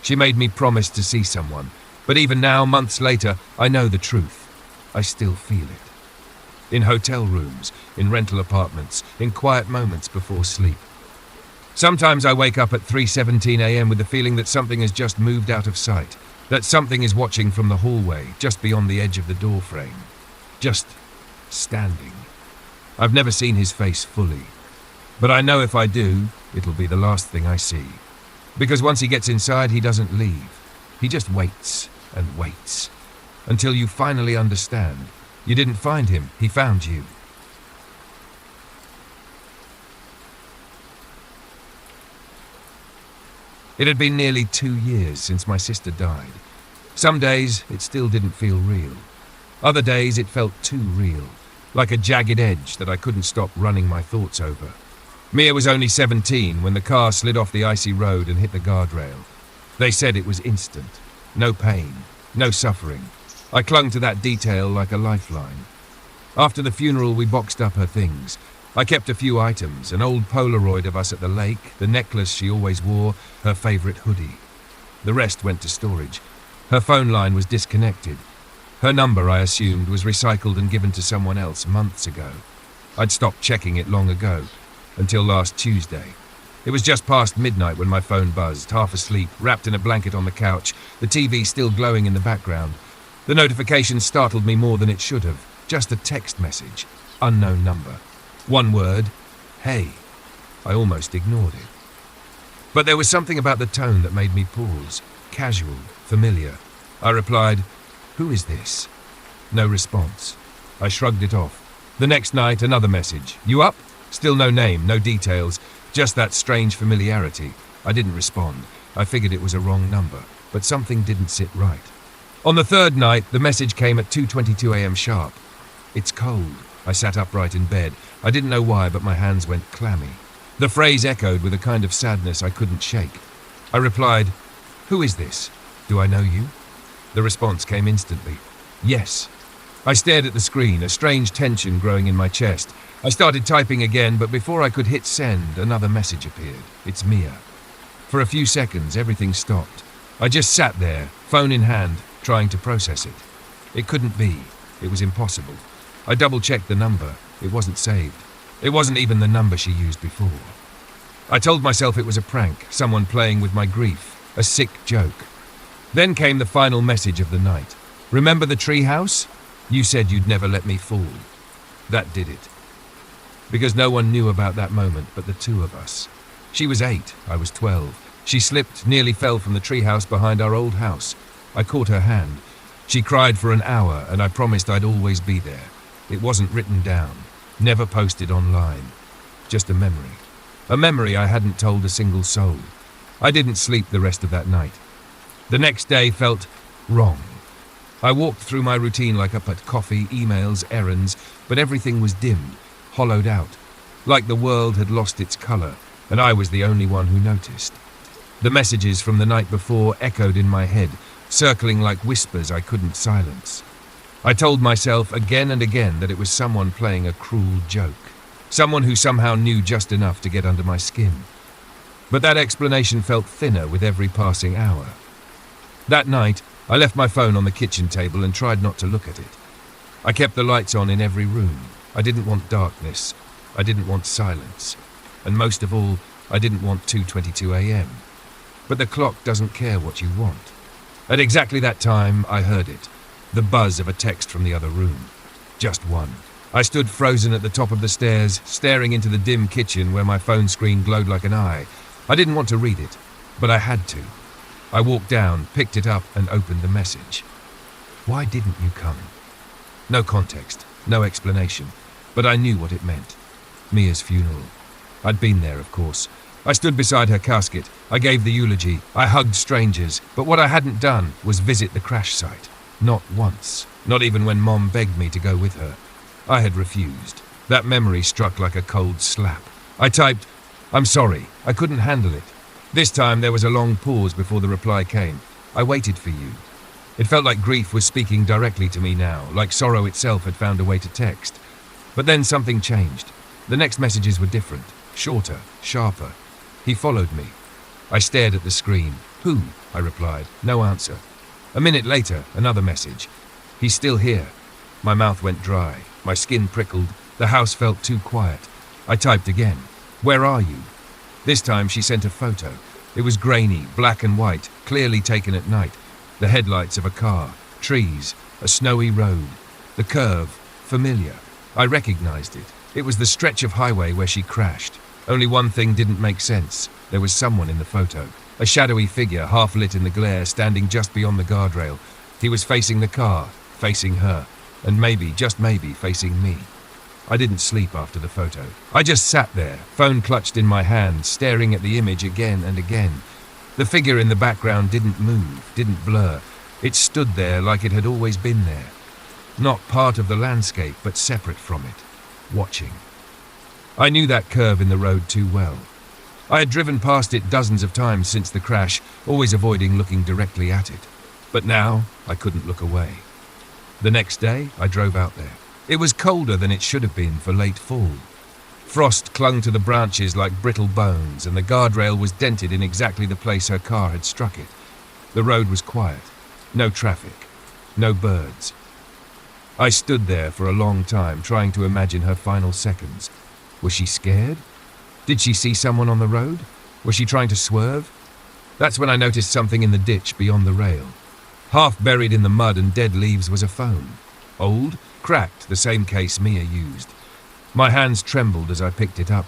She made me promise to see someone. But even now, months later, I know the truth. I still feel it. In hotel rooms, in rental apartments, in quiet moments before sleep. Sometimes I wake up at 3:17 a.m. with the feeling that something has just moved out of sight, that something is watching from the hallway, just beyond the edge of the door frame. Just standing. I've never seen his face fully. But I know if I do, it'll be the last thing I see. Because once he gets inside, he doesn't leave. He just waits and waits. Until you finally understand. You didn't find him, he found you. It had been nearly 2 years since my sister died. Some days, it still didn't feel real. Other days, it felt too real. Like a jagged edge that I couldn't stop running my thoughts over. Mia was only 17 when the car slid off the icy road and hit the guardrail. They said it was instant. No pain, no suffering. I clung to that detail like a lifeline. After the funeral, we boxed up her things. I kept a few items, an old Polaroid of us at the lake, the necklace she always wore, her favourite hoodie. The rest went to storage. Her phone line was disconnected. Her number, I assumed, was recycled and given to someone else months ago. I'd stopped checking it long ago, until last Tuesday. It was just past midnight when my phone buzzed, half asleep, wrapped in a blanket on the couch, the TV still glowing in the background. The notification startled me more than it should have. Just a text message. Unknown number. One word. Hey. I almost ignored it. But there was something about the tone that made me pause. Casual, familiar. I replied, "Who is this?" No response. I shrugged it off. The next night, another message. "You up?" Still no name, no details. Just that strange familiarity. I didn't respond. I figured it was a wrong number. But something didn't sit right. On the third night, the message came at 2:22 a.m. sharp. "It's cold." I sat upright in bed. I didn't know why, but my hands went clammy. The phrase echoed with a kind of sadness I couldn't shake. I replied, "Who is this? Do I know you?" The response came instantly. "Yes." I stared at the screen, a strange tension growing in my chest. I started typing again, but before I could hit send, another message appeared. It's Mia. For a few seconds, everything stopped. I just sat there, phone in hand, trying to process it. It couldn't be. It was impossible. I double-checked the number. It wasn't saved. It wasn't even the number she used before. I told myself it was a prank, someone playing with my grief, a sick joke. Then came the final message of the night. "Remember the treehouse? You said you'd never let me fall." That did it. Because no one knew about that moment but the two of us. She was 8, I was 12. She slipped, nearly fell from the treehouse behind our old house. I caught her hand. She cried for an hour, and I promised I'd always be there. It wasn't written down, never posted online. Just a memory. A memory I hadn't told a single soul. I didn't sleep the rest of that night. The next day felt wrong. I walked through my routine like up at coffee, emails, errands, but everything was dimmed, hollowed out, like the world had lost its color, and I was the only one who noticed. The messages from the night before echoed in my head, circling like whispers I couldn't silence. I told myself again and again that it was someone playing a cruel joke, someone who somehow knew just enough to get under my skin. But that explanation felt thinner with every passing hour. That night, I left my phone on the kitchen table and tried not to look at it. I kept the lights on in every room. I didn't want darkness. I didn't want silence. And most of all, I didn't want 2:22 a.m. But the clock doesn't care what you want. At exactly that time, I heard it. The buzz of a text from the other room. Just one. I stood frozen at the top of the stairs, staring into the dim kitchen where my phone screen glowed like an eye. I didn't want to read it, but I had to. I walked down, picked it up, and opened the message. Why didn't you come? No context, no explanation, but I knew what it meant. Mia's funeral. I'd been there, of course. I stood beside her casket. I gave the eulogy. I hugged strangers, but what I hadn't done was visit the crash site. Not once. Not even when Mom begged me to go with her. I had refused. That memory struck like a cold slap. I typed, "I'm sorry, I couldn't handle it." This time there was a long pause before the reply came. "I waited for you." It felt like grief was speaking directly to me now, like sorrow itself had found a way to text. But then something changed. The next messages were different, shorter, sharper. He followed me. I stared at the screen. "Who?" I replied. No answer. A minute later, another message. "He's still here." My mouth went dry. My skin prickled. The house felt too quiet. I typed again. "Where are you?" This time she sent a photo. It was grainy, black and white, clearly taken at night. The headlights of a car, trees, a snowy road. The curve, familiar. I recognized it. It was the stretch of highway where she crashed. Only one thing didn't make sense. There was someone in the photo. A shadowy figure, half lit in the glare, standing just beyond the guardrail. He was facing the car, facing her, and maybe, just maybe, facing me. I didn't sleep after the photo. I just sat there, phone clutched in my hand, staring at the image again and again. The figure in the background didn't move, didn't blur. It stood there like it had always been there. Not part of the landscape, but separate from it, watching. I knew that curve in the road too well. I had driven past it dozens of times since the crash, always avoiding looking directly at it. But now, I couldn't look away. The next day, I drove out there. It was colder than it should have been for late fall. Frost clung to the branches like brittle bones, and the guardrail was dented in exactly the place her car had struck it. The road was quiet. No traffic. No birds. I stood there for a long time, trying to imagine her final seconds. Was she scared? Did she see someone on the road? Was she trying to swerve? That's when I noticed something in the ditch beyond the rail. Half buried in the mud and dead leaves was a phone. Old, cracked, the same case Mia used. My hands trembled as I picked it up.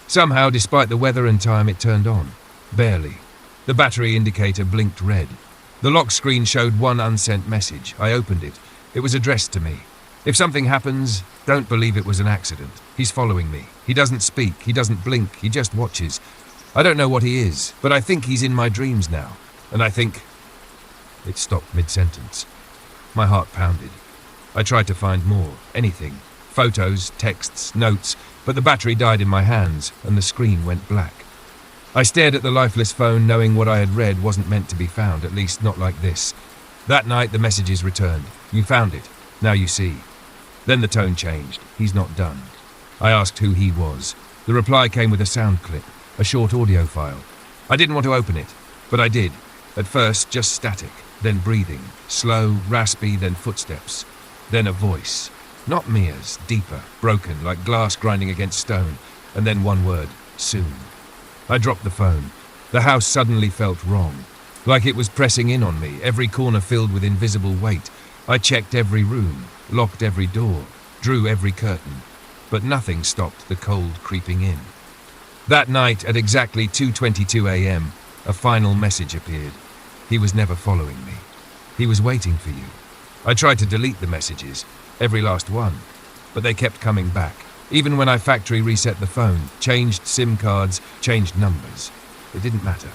Somehow, despite the weather and time, it turned on. Barely. The battery indicator blinked red. The lock screen showed one unsent message. I opened it. It was addressed to me. "If something happens, don't believe it was an accident. He's following me. He doesn't speak. He doesn't blink. He just watches. I don't know what he is, but I think he's in my dreams now. And I think..." It stopped mid-sentence. My heart pounded. I tried to find more, anything. Photos, texts, notes, but the battery died in my hands, and the screen went black. I stared at the lifeless phone, knowing what I had read wasn't meant to be found, at least not like this. That night, the messages returned. "You found it. Now you see." Then the tone changed. "He's not done." I asked who he was. The reply came with a sound clip, a short audio file. I didn't want to open it, but I did. At first, just static, then breathing, slow, raspy, then footsteps, then a voice. Not Mia's, deeper, broken, like glass grinding against stone, and then one word, "soon." I dropped the phone. The house suddenly felt wrong, like it was pressing in on me, every corner filled with invisible weight. I checked every room, locked every door, drew every curtain, but nothing stopped the cold creeping in. That night, at exactly 2:22 a.m., a final message appeared. "He was never following me. He was waiting for you. I tried to delete the messages, every last one, but they kept coming back. Even when I factory reset the phone, changed SIM cards, changed numbers. It didn't matter.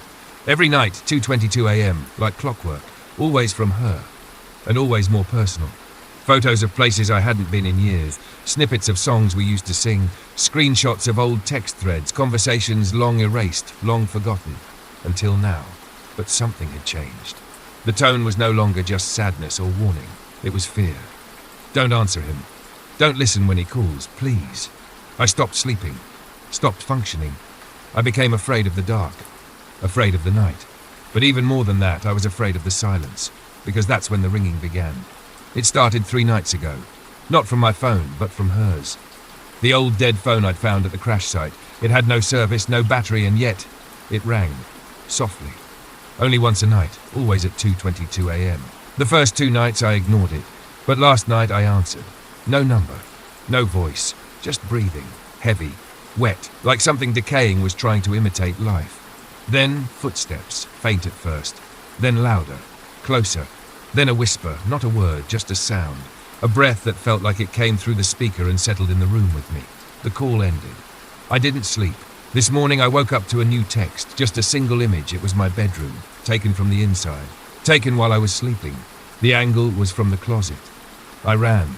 Every night, 2:22 a.m., like clockwork, always from her, and always more personal. Photos of places I hadn't been in years, snippets of songs we used to sing, screenshots of old text threads, conversations long erased, long forgotten, until now. But something had changed. The tone was no longer just sadness or warning. It was fear. Don't answer him. Don't listen when he calls, please. I stopped sleeping, stopped functioning. I became afraid of the dark, afraid of the night. But even more than that, I was afraid of the silence, because that's when the ringing began. It started 3 nights ago. Not from my phone, but from hers. The old dead phone I'd found at the crash site. It had no service, no battery, and yet it rang, softly. Only once a night, always at 2:22 a.m. The first 2 nights I ignored it, but last night I answered. No number, no voice, just breathing, heavy, wet, like something decaying was trying to imitate life. Then footsteps, faint at first, then louder, closer, then a whisper, not a word, just a sound, a breath that felt like it came through the speaker and settled in the room with me. The call ended. I didn't sleep. This morning I woke up to a new text, just a single image. It was my bedroom, taken from the inside, taken while I was sleeping. The angle was from the closet. I ran,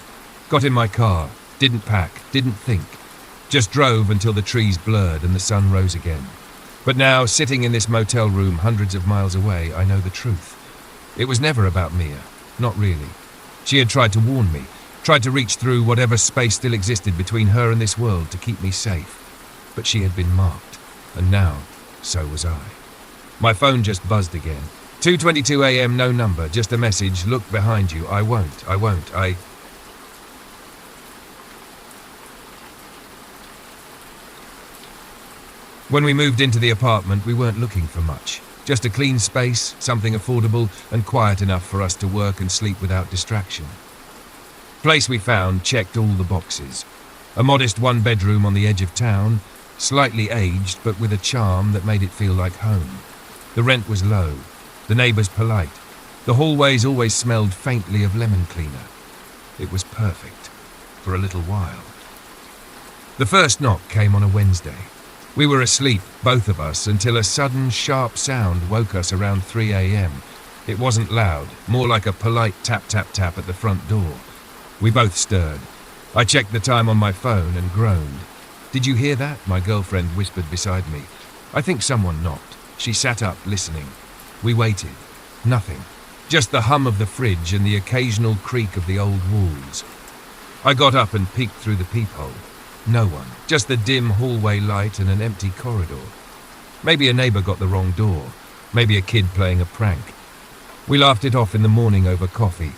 got in my car, didn't pack, didn't think, just drove until the trees blurred and the sun rose again. But now, sitting in this motel room hundreds of miles away, I know the truth. It was never about Mia, not really. She had tried to warn me, tried to reach through whatever space still existed between her and this world to keep me safe. But she had been marked, and now, so was I. My phone just buzzed again. 2:22 a.m., no number, just a message, look behind you, I won't. When we moved into the apartment, we weren't looking for much. Just a clean space, something affordable and quiet enough for us to work and sleep without distraction. Place we found checked all the boxes. A modest 1-bedroom on the edge of town, slightly aged but with a charm that made it feel like home. The rent was low, the neighbours polite. The hallways always smelled faintly of lemon cleaner. It was perfect, for a little while. The first knock came on a Wednesday. We were asleep, both of us, until a sudden, sharp sound woke us around 3 a.m. It wasn't loud, more like a polite tap, tap, tap at the front door. We both stirred. I checked the time on my phone and groaned. "Did you hear that?" my girlfriend whispered beside me. I think someone knocked. She sat up, listening. We waited. Nothing. Just the hum of the fridge and the occasional creak of the old walls. I got up and peeked through the peephole. No one. Just the dim hallway light and an empty corridor. Maybe a neighbour got the wrong door. Maybe a kid playing a prank. We laughed it off in the morning over coffee.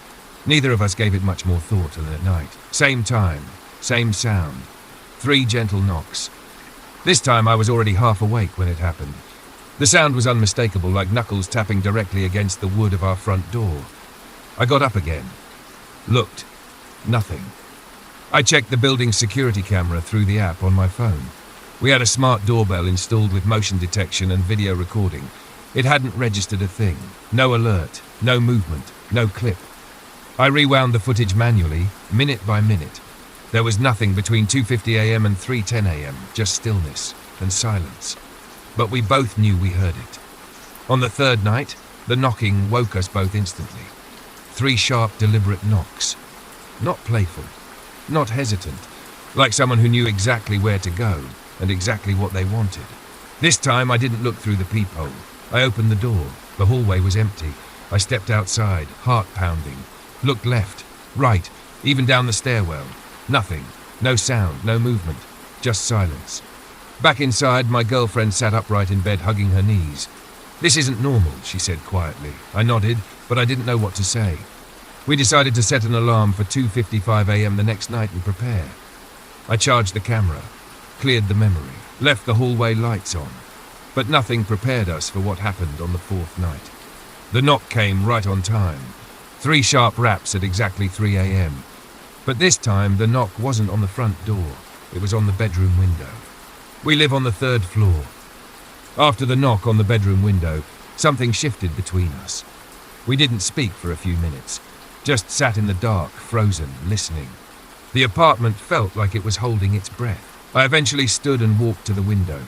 Neither of us gave it much more thought than at night. Same time, same sound. 3 gentle knocks. This time I was already half awake when it happened. The sound was unmistakable, like knuckles tapping directly against the wood of our front door. I got up again. Looked. Nothing. I checked the building's security camera through the app on my phone. We had a smart doorbell installed with motion detection and video recording. It hadn't registered a thing. No alert, no movement, no clip. I rewound the footage manually, minute by minute. There was nothing between 2:50 a.m. and 3:10 a.m., just stillness and silence. But we both knew we heard it. On the 3rd night, the knocking woke us both instantly. 3 sharp, deliberate knocks. Not playful, not hesitant, like someone who knew exactly where to go and exactly what they wanted. This time I didn't look through the peephole. I opened the door. The hallway was empty. I stepped outside, heart pounding. Looked left, right, even down the stairwell. Nothing. No sound, no movement. Just silence. Back inside, my girlfriend sat upright in bed, hugging her knees. "This isn't normal," she said quietly. I nodded, but I didn't know what to say. We decided to set an alarm for 2:55 a.m. the next night and prepare. I charged the camera, cleared the memory, left the hallway lights on. But nothing prepared us for what happened on the 4th night. The knock came right on time. 3 sharp raps at exactly 3 a.m. But this time the knock wasn't on the front door. It was on the bedroom window. We live on the 3rd floor. After the knock on the bedroom window, something shifted between us. We didn't speak for a few minutes. Just sat in the dark, frozen, listening. The apartment felt like it was holding its breath. I eventually stood and walked to the window.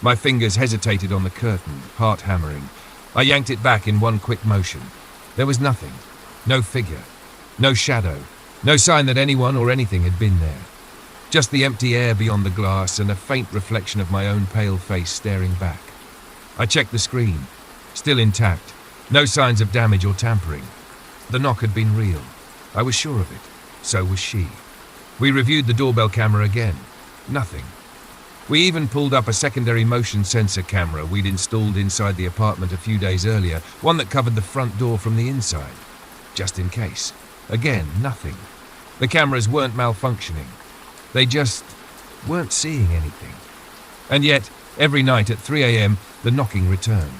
My fingers hesitated on the curtain, heart hammering. I yanked it back in one quick motion. There was nothing. No figure. No shadow. No sign that anyone or anything had been there. Just the empty air beyond the glass and a faint reflection of my own pale face staring back. I checked the screen. Still intact. No signs of damage or tampering. The knock had been real. I was sure of it. So was she. We reviewed the doorbell camera again. Nothing. We even pulled up a secondary motion sensor camera we'd installed inside the apartment a few days earlier, one that covered the front door from the inside. Just in case. Again, nothing. The cameras weren't malfunctioning. They just weren't seeing anything. And yet, every night at 3 a.m., the knocking returned.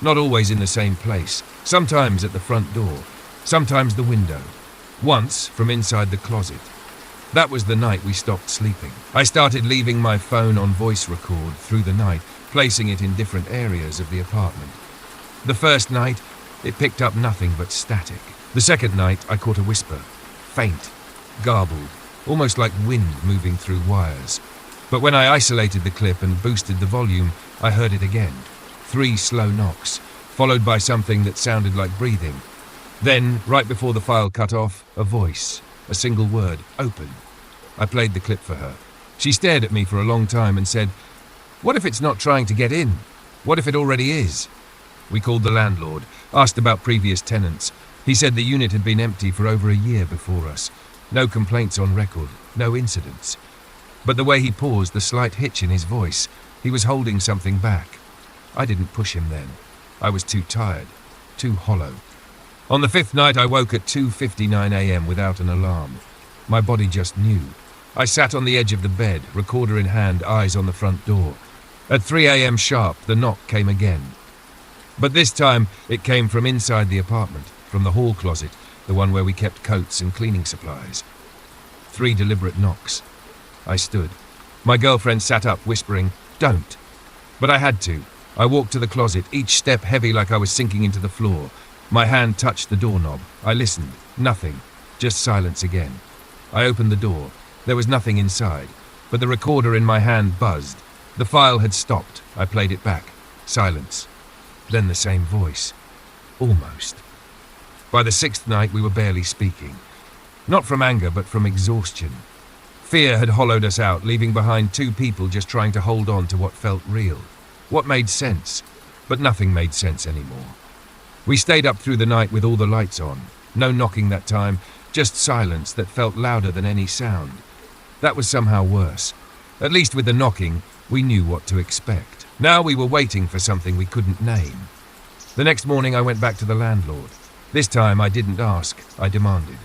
Not always in the same place. Sometimes at the front door. Sometimes the window. Once from inside the closet. That was the night we stopped sleeping. I started leaving my phone on voice record through the night, placing it in different areas of the apartment. The first night, it picked up nothing but static. The second night, I caught a whisper. Faint. Garbled. Almost like wind moving through wires. But when I isolated the clip and boosted the volume, I heard it again. 3 slow knocks, followed by something that sounded like breathing. Then, right before the file cut off, a voice. A single word. Open. I played the clip for her. She stared at me for a long time and said, "What if it's not trying to get in? What if it already is?" We called the landlord, asked about previous tenants. He said the unit had been empty for over a year before us. No complaints on record, no incidents. But the way he paused, the slight hitch in his voice, he was holding something back. I didn't push him then. I was too tired, too hollow. On the 5th night, I woke at 2:59 a.m. without an alarm. My body just knew. I sat on the edge of the bed, recorder in hand, eyes on the front door. At 3 a.m. sharp, the knock came again. But this time, it came from inside the apartment, from the hall closet, the one where we kept coats and cleaning supplies. 3 deliberate knocks. I stood. My girlfriend sat up, whispering, "Don't." But I had to. I walked to the closet, each step heavy like I was sinking into the floor. My hand touched the doorknob. I listened. Nothing. Just silence again. I opened the door. There was nothing inside, but the recorder in my hand buzzed. The file had stopped. I played it back. Silence. Then the same voice. Almost. By the 6th night, we were barely speaking. Not from anger, but from exhaustion. Fear had hollowed us out, leaving behind 2 people just trying to hold on to what felt real. What made sense? But nothing made sense anymore. We stayed up through the night with all the lights on. No knocking that time, just silence that felt louder than any sound. That was somehow worse. At least with the knocking, we knew what to expect. Now we were waiting for something we couldn't name. The next morning I went back to the landlord. This time I didn't ask, I demanded.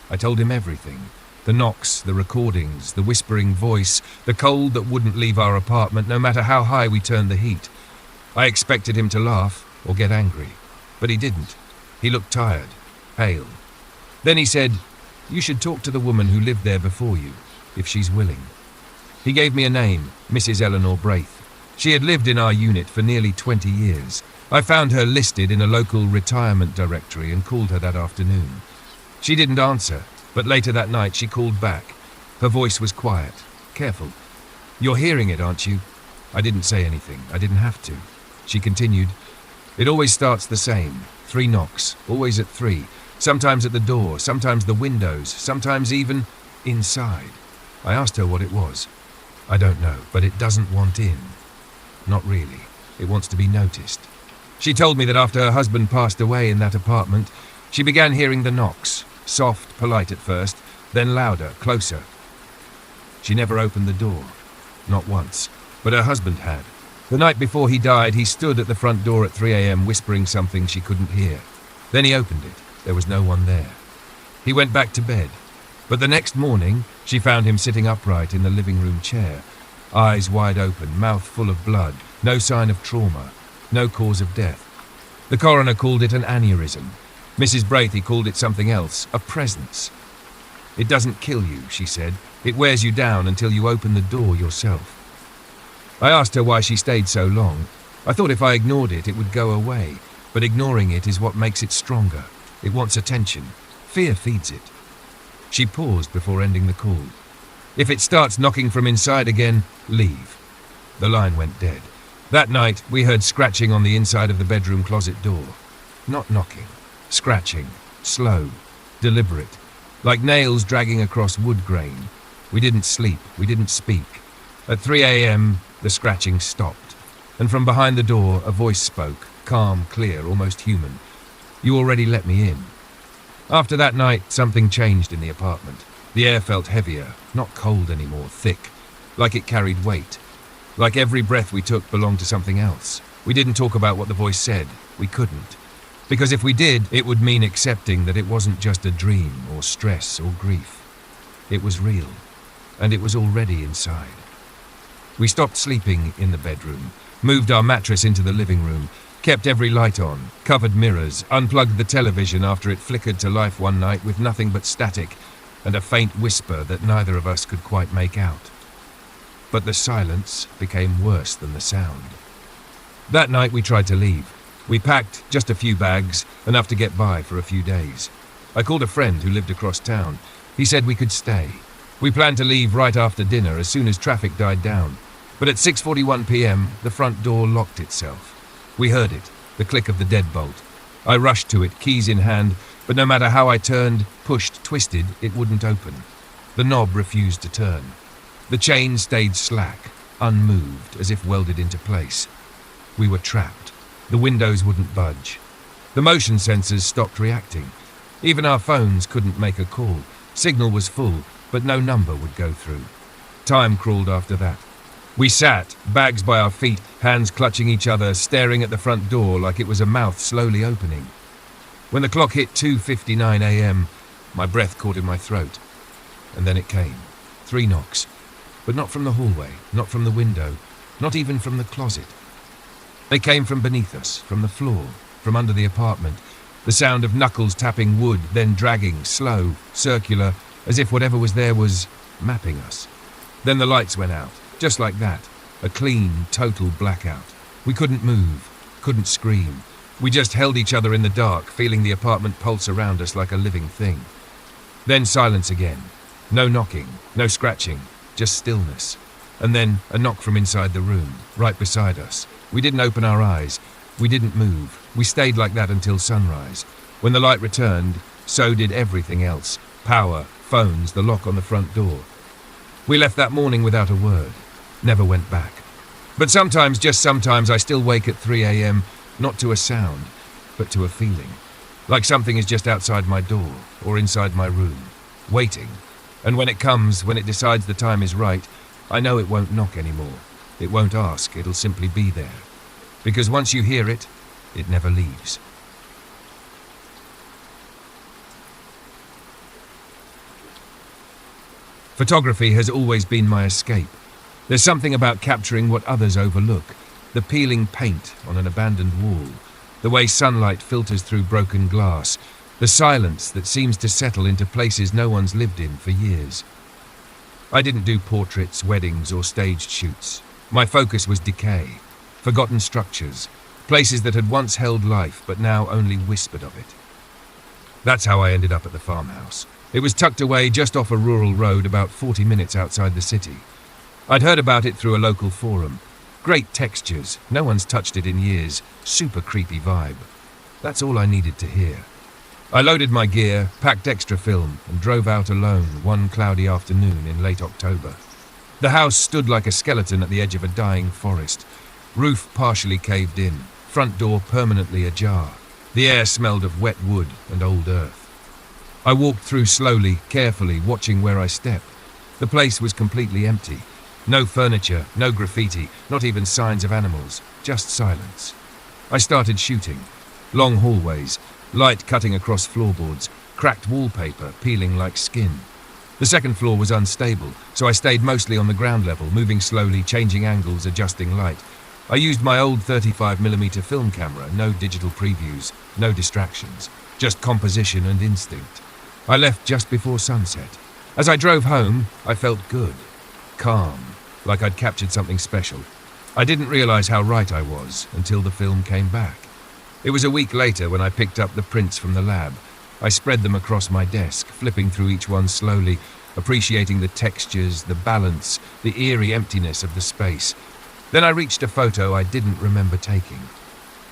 I told him everything. The knocks, the recordings, the whispering voice, the cold that wouldn't leave our apartment no matter how high we turned the heat. I expected him to laugh or get angry, but he didn't. He looked tired, pale. Then he said, "You should talk to the woman who lived there before you, if she's willing." He gave me a name, Mrs. Eleanor Braith. She had lived in our unit for nearly 20 years. I found her listed in a local retirement directory and called her that afternoon. She didn't answer, but later that night she called back. Her voice was quiet, careful. "You're hearing it, aren't you?" I didn't say anything. I didn't have to. She continued, "It always starts the same. 3 knocks, always at 3. Sometimes at the door, sometimes the windows, sometimes even inside." I asked her what it was. "I don't know, but it doesn't want in." "Not really. It wants to be noticed." She told me that after her husband passed away in that apartment, she began hearing the knocks, soft, polite at first, then louder, closer. She never opened the door. Not once. But her husband had. The night before he died, he stood at the front door at 3 a.m. whispering something she couldn't hear. Then he opened it. There was no one there. He went back to bed. But the next morning, she found him sitting upright in the living room chair, eyes wide open, mouth full of blood, no sign of trauma, no cause of death. The coroner called it an aneurysm. Mrs. Braithy called it something else, a presence. "It doesn't kill you," she said. "It wears you down until you open the door yourself." I asked her why she stayed so long. I thought if I ignored it, it would go away. But ignoring it is what makes it stronger. It wants attention, Fear feeds it. She paused before ending the call. If it starts knocking from inside again, leave. The line went dead. That night, we heard scratching on the inside of the bedroom closet door. Not knocking. Scratching. Slow. Deliberate. Like nails dragging across wood grain. We didn't sleep. We didn't speak. At 3 a.m., the scratching stopped. And from behind the door, a voice spoke. Calm, clear, almost human. You already let me in. After that night, something changed in the apartment. The air felt heavier, not cold anymore, thick. Like it carried weight. Like every breath we took belonged to something else. We didn't talk about what the voice said. We couldn't. Because if we did, it would mean accepting that it wasn't just a dream or stress or grief. It was real. And it was already inside. We stopped sleeping in the bedroom, moved our mattress into the living room, kept every light on, covered mirrors, unplugged the television after it flickered to life one night with nothing but static and a faint whisper that neither of us could quite make out. But the silence became worse than the sound. That night we tried to leave. We packed just a few bags, enough to get by for a few days. I called a friend who lived across town. He said we could stay. We planned to leave right after dinner as soon as traffic died down. But at 6:41 p.m, the front door locked itself. We heard it, the click of the deadbolt. I rushed to it, keys in hand, but no matter how I turned, pushed, twisted, it wouldn't open. The knob refused to turn. The chain stayed slack, unmoved, as if welded into place. We were trapped. The windows wouldn't budge. The motion sensors stopped reacting. Even our phones couldn't make a call. Signal was full, but no number would go through. Time crawled after that. We sat, bags by our feet, hands clutching each other, staring at the front door like it was a mouth slowly opening. When the clock hit 2:59 a.m, my breath caught in my throat. And then it came. 3 knocks. But not from the hallway, not from the window, not even from the closet. They came from beneath us, from the floor, from under the apartment. The sound of knuckles tapping wood, then dragging, slow, circular, as if whatever was there was mapping us. Then the lights went out, just like that. A clean, total blackout. We couldn't move, couldn't scream. We just held each other in the dark, feeling the apartment pulse around us like a living thing. Then silence again. No knocking, no scratching, just stillness. And then a knock from inside the room, right beside us. We didn't open our eyes. We didn't move. We stayed like that until sunrise. When the light returned, so did everything else. Power, phones, the lock on the front door. We left that morning without a word. Never went back. But sometimes, just sometimes, I still wake at 3 a.m, not to a sound, but to a feeling. Like something is just outside my door, or inside my room, waiting. And when it comes, when it decides the time is right, I know it won't knock anymore. It won't ask, it'll simply be there. Because once you hear it, it never leaves. Photography has always been my escape. There's something about capturing what others overlook, the peeling paint on an abandoned wall, the way sunlight filters through broken glass, the silence that seems to settle into places no one's lived in for years. I didn't do portraits, weddings, or staged shoots. My focus was decay, forgotten structures, places that had once held life but now only whispered of it. That's how I ended up at the farmhouse. It was tucked away just off a rural road about 40 minutes outside the city. I'd heard about it through a local forum. Great textures, no one's touched it in years, super creepy vibe. That's all I needed to hear. I loaded my gear, packed extra film, and drove out alone one cloudy afternoon in late October. The house stood like a skeleton at the edge of a dying forest. Roof partially caved in, front door permanently ajar. The air smelled of wet wood and old earth. I walked through slowly, carefully, watching where I stepped. The place was completely empty. No furniture, no graffiti, not even signs of animals, just silence. I started shooting. Long hallways, light cutting across floorboards, cracked wallpaper peeling like skin. The second floor was unstable, so I stayed mostly on the ground level, moving slowly, changing angles, adjusting light. I used my old 35mm film camera, no digital previews, no distractions, just composition and instinct. I left just before sunset. As I drove home, I felt good, calm, like I'd captured something special. I didn't realize how right I was until the film came back. It was a week later when I picked up the prints from the lab. I spread them across my desk, flipping through each one slowly, appreciating the textures, the balance, the eerie emptiness of the space. Then I reached a photo I didn't remember taking.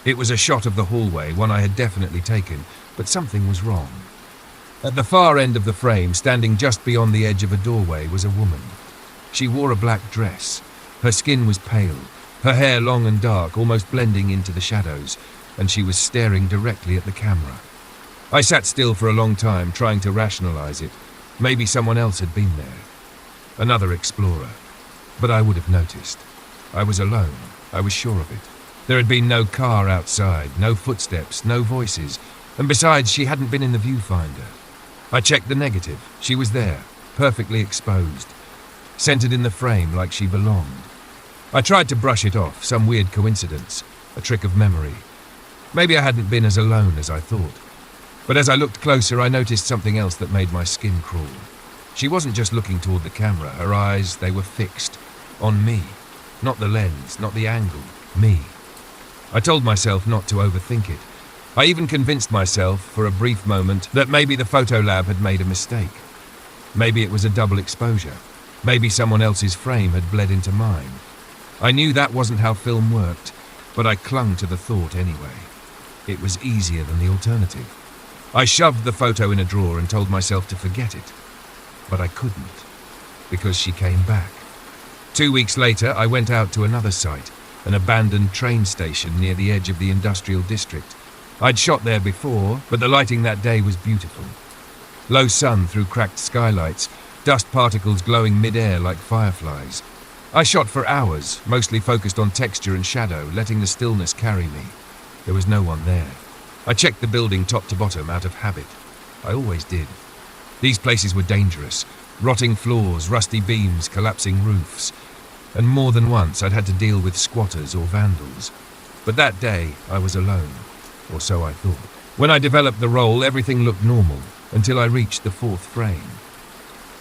It was a shot of the hallway, one I had definitely taken, but something was wrong. At the far end of the frame, standing just beyond the edge of a doorway, was a woman. She wore a black dress. Her skin was pale, her hair long and dark, almost blending into the shadows, and she was staring directly at the camera. I sat still for a long time, trying to rationalize it. Maybe someone else had been there. Another explorer. But I would have noticed. I was alone. I was sure of it. There had been no car outside, no footsteps, no voices, and besides, she hadn't been in the viewfinder. I checked the negative. She was there, perfectly exposed, centered in the frame like she belonged. I tried to brush it off, some weird coincidence, a trick of memory. Maybe I hadn't been as alone as I thought. But as I looked closer, I noticed something else that made my skin crawl. She wasn't just looking toward the camera. Her eyes, they were fixed on me. Not the lens, not the angle, me. I told myself not to overthink it. I even convinced myself, for a brief moment, that maybe the photo lab had made a mistake. Maybe it was a double exposure. Maybe someone else's frame had bled into mine. I knew that wasn't how film worked, but I clung to the thought anyway. It was easier than the alternative. I shoved the photo in a drawer and told myself to forget it. But I couldn't, because she came back. 2 weeks later, I went out to another site, an abandoned train station near the edge of the industrial district. I'd shot there before, but the lighting that day was beautiful. Low sun through cracked skylights, dust particles glowing mid-air like fireflies. I shot for hours, mostly focused on texture and shadow, letting the stillness carry me. There was no one there. I checked the building top to bottom out of habit. I always did. These places were dangerous. Rotting floors, rusty beams, collapsing roofs. And more than once I'd had to deal with squatters or vandals. But that day I was alone, or so I thought. When I developed the role, everything looked normal, until I reached the fourth frame.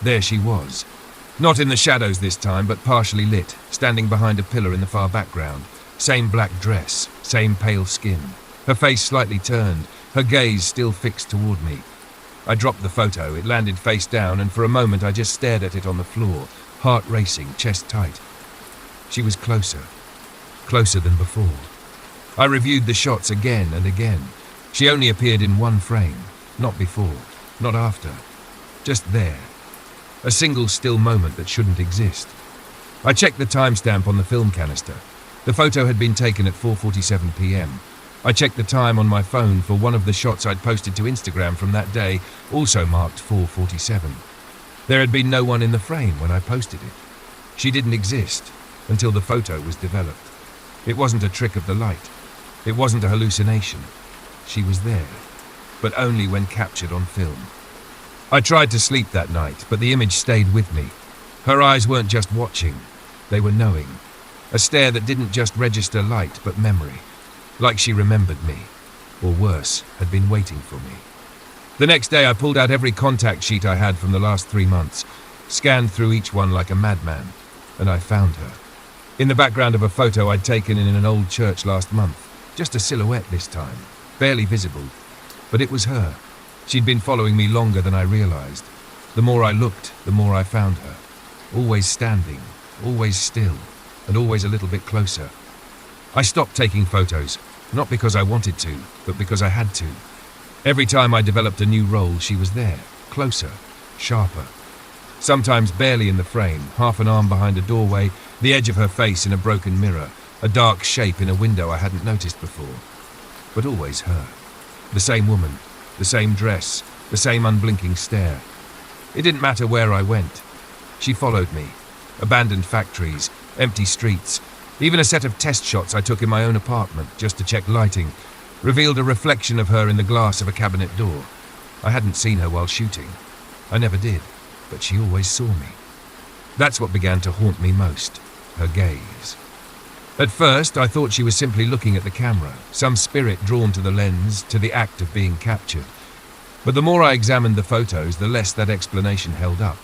There she was. Not in the shadows this time, but partially lit, standing behind a pillar in the far background. Same black dress, same pale skin. Her face slightly turned, her gaze still fixed toward me. I dropped the photo, it landed face down, and for a moment I just stared at it on the floor, heart racing, chest tight. She was closer than before. I reviewed the shots again and again. She only appeared in one frame, not before, not after, just there. A single still moment that shouldn't exist. I checked the timestamp on the film canister. The photo had been taken at 4:47 p.m. I checked the time on my phone for one of the shots I'd posted to Instagram from that day, also marked 4:47. There had been no one in the frame when I posted it. She didn't exist until the photo was developed. It wasn't a trick of the light. It wasn't a hallucination. She was there, but only when captured on film. I tried to sleep that night, but the image stayed with me. Her eyes weren't just watching, they were knowing. A stare that didn't just register light, but memory. Like she remembered me, or worse, had been waiting for me. The next day I pulled out every contact sheet I had from the last 3 months, scanned through each one like a madman, and I found her. In the background of a photo I'd taken in an old church last month, just a silhouette this time, barely visible, but it was her. She'd been following me longer than I realized. The more I looked, the more I found her. Always standing, always still, and always a little bit closer. I stopped taking photos, not because I wanted to, but because I had to. Every time I developed a new role, she was there, closer, sharper. Sometimes barely in the frame, half an arm behind a doorway, the edge of her face in a broken mirror, a dark shape in a window I hadn't noticed before. But always her. The same woman, the same dress, the same unblinking stare. It didn't matter where I went. She followed me. Abandoned factories, empty streets, even a set of test shots I took in my own apartment just to check lighting, revealed a reflection of her in the glass of a cabinet door. I hadn't seen her while shooting. I never did, but she always saw me. That's what began to haunt me most, her gaze. At first, I thought she was simply looking at the camera, some spirit drawn to the lens, to the act of being captured. But the more I examined the photos, the less that explanation held up.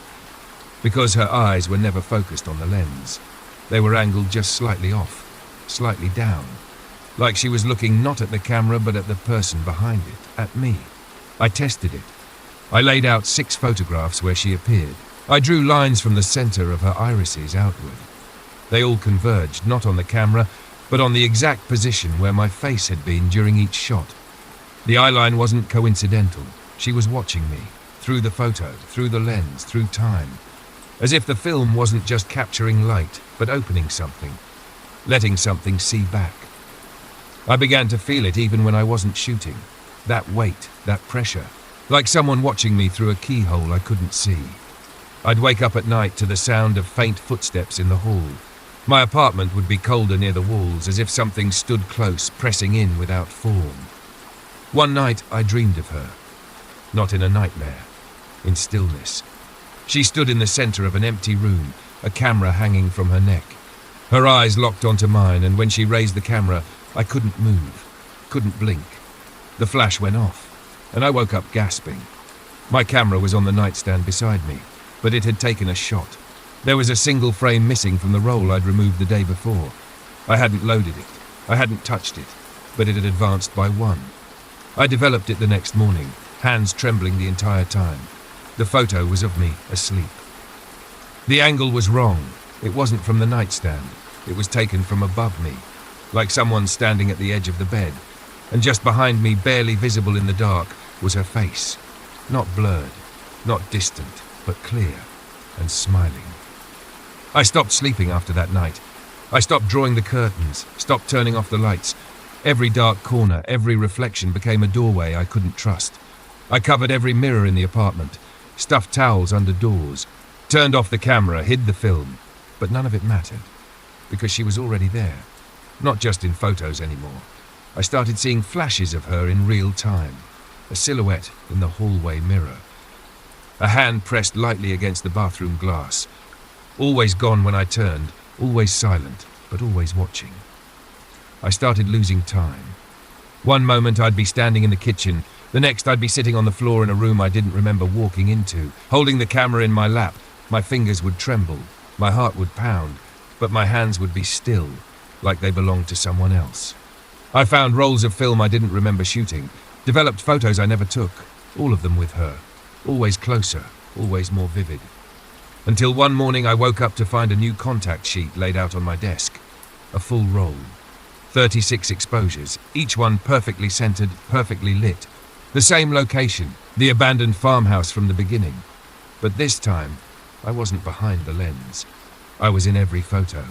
Because her eyes were never focused on the lens. They were angled just slightly off, slightly down. Like she was looking not at the camera, but at the person behind it, at me. I tested it. I laid out 6 photographs where she appeared. I drew lines from the center of her irises outward. They all converged, not on the camera, but on the exact position where my face had been during each shot. The eyeline wasn't coincidental. She was watching me, through the photo, through the lens, through time. As if the film wasn't just capturing light, but opening something, letting something see back. I began to feel it even when I wasn't shooting. That weight, that pressure, like someone watching me through a keyhole I couldn't see. I'd wake up at night to the sound of faint footsteps in the hall. My apartment would be colder near the walls, as if something stood close, pressing in without form. One night I dreamed of her. Not in a nightmare, in stillness. She stood in the center of an empty room, a camera hanging from her neck. Her eyes locked onto mine, and when she raised the camera, I couldn't move, couldn't blink. The flash went off, and I woke up gasping. My camera was on the nightstand beside me, but it had taken a shot. There was a single frame missing from the roll I'd removed the day before. I hadn't loaded it, I hadn't touched it, but it had advanced by 1. I developed it the next morning, hands trembling the entire time. The photo was of me, asleep. The angle was wrong. It wasn't from the nightstand. It was taken from above me, like someone standing at the edge of the bed. And just behind me, barely visible in the dark, was her face. Not blurred, not distant, but clear and smiling. I stopped sleeping after that night. I stopped drawing the curtains, stopped turning off the lights. Every dark corner, every reflection became a doorway I couldn't trust. I covered every mirror in the apartment, stuffed towels under doors, turned off the camera, hid the film. But none of it mattered, because she was already there. Not just in photos anymore. I started seeing flashes of her in real time. A silhouette in the hallway mirror. A hand pressed lightly against the bathroom glass. Always gone when I turned, always silent, but always watching. I started losing time. One moment I'd be standing in the kitchen, the next I'd be sitting on the floor in a room I didn't remember walking into, holding the camera in my lap. My fingers would tremble, my heart would pound, but my hands would be still, like they belonged to someone else. I found rolls of film I didn't remember shooting, developed photos I never took, all of them with her, always closer, always more vivid. Until one morning I woke up to find a new contact sheet laid out on my desk. A full roll. 36 exposures, each one perfectly centered, perfectly lit. The same location, the abandoned farmhouse from the beginning. But this time, I wasn't behind the lens. I was in every photo.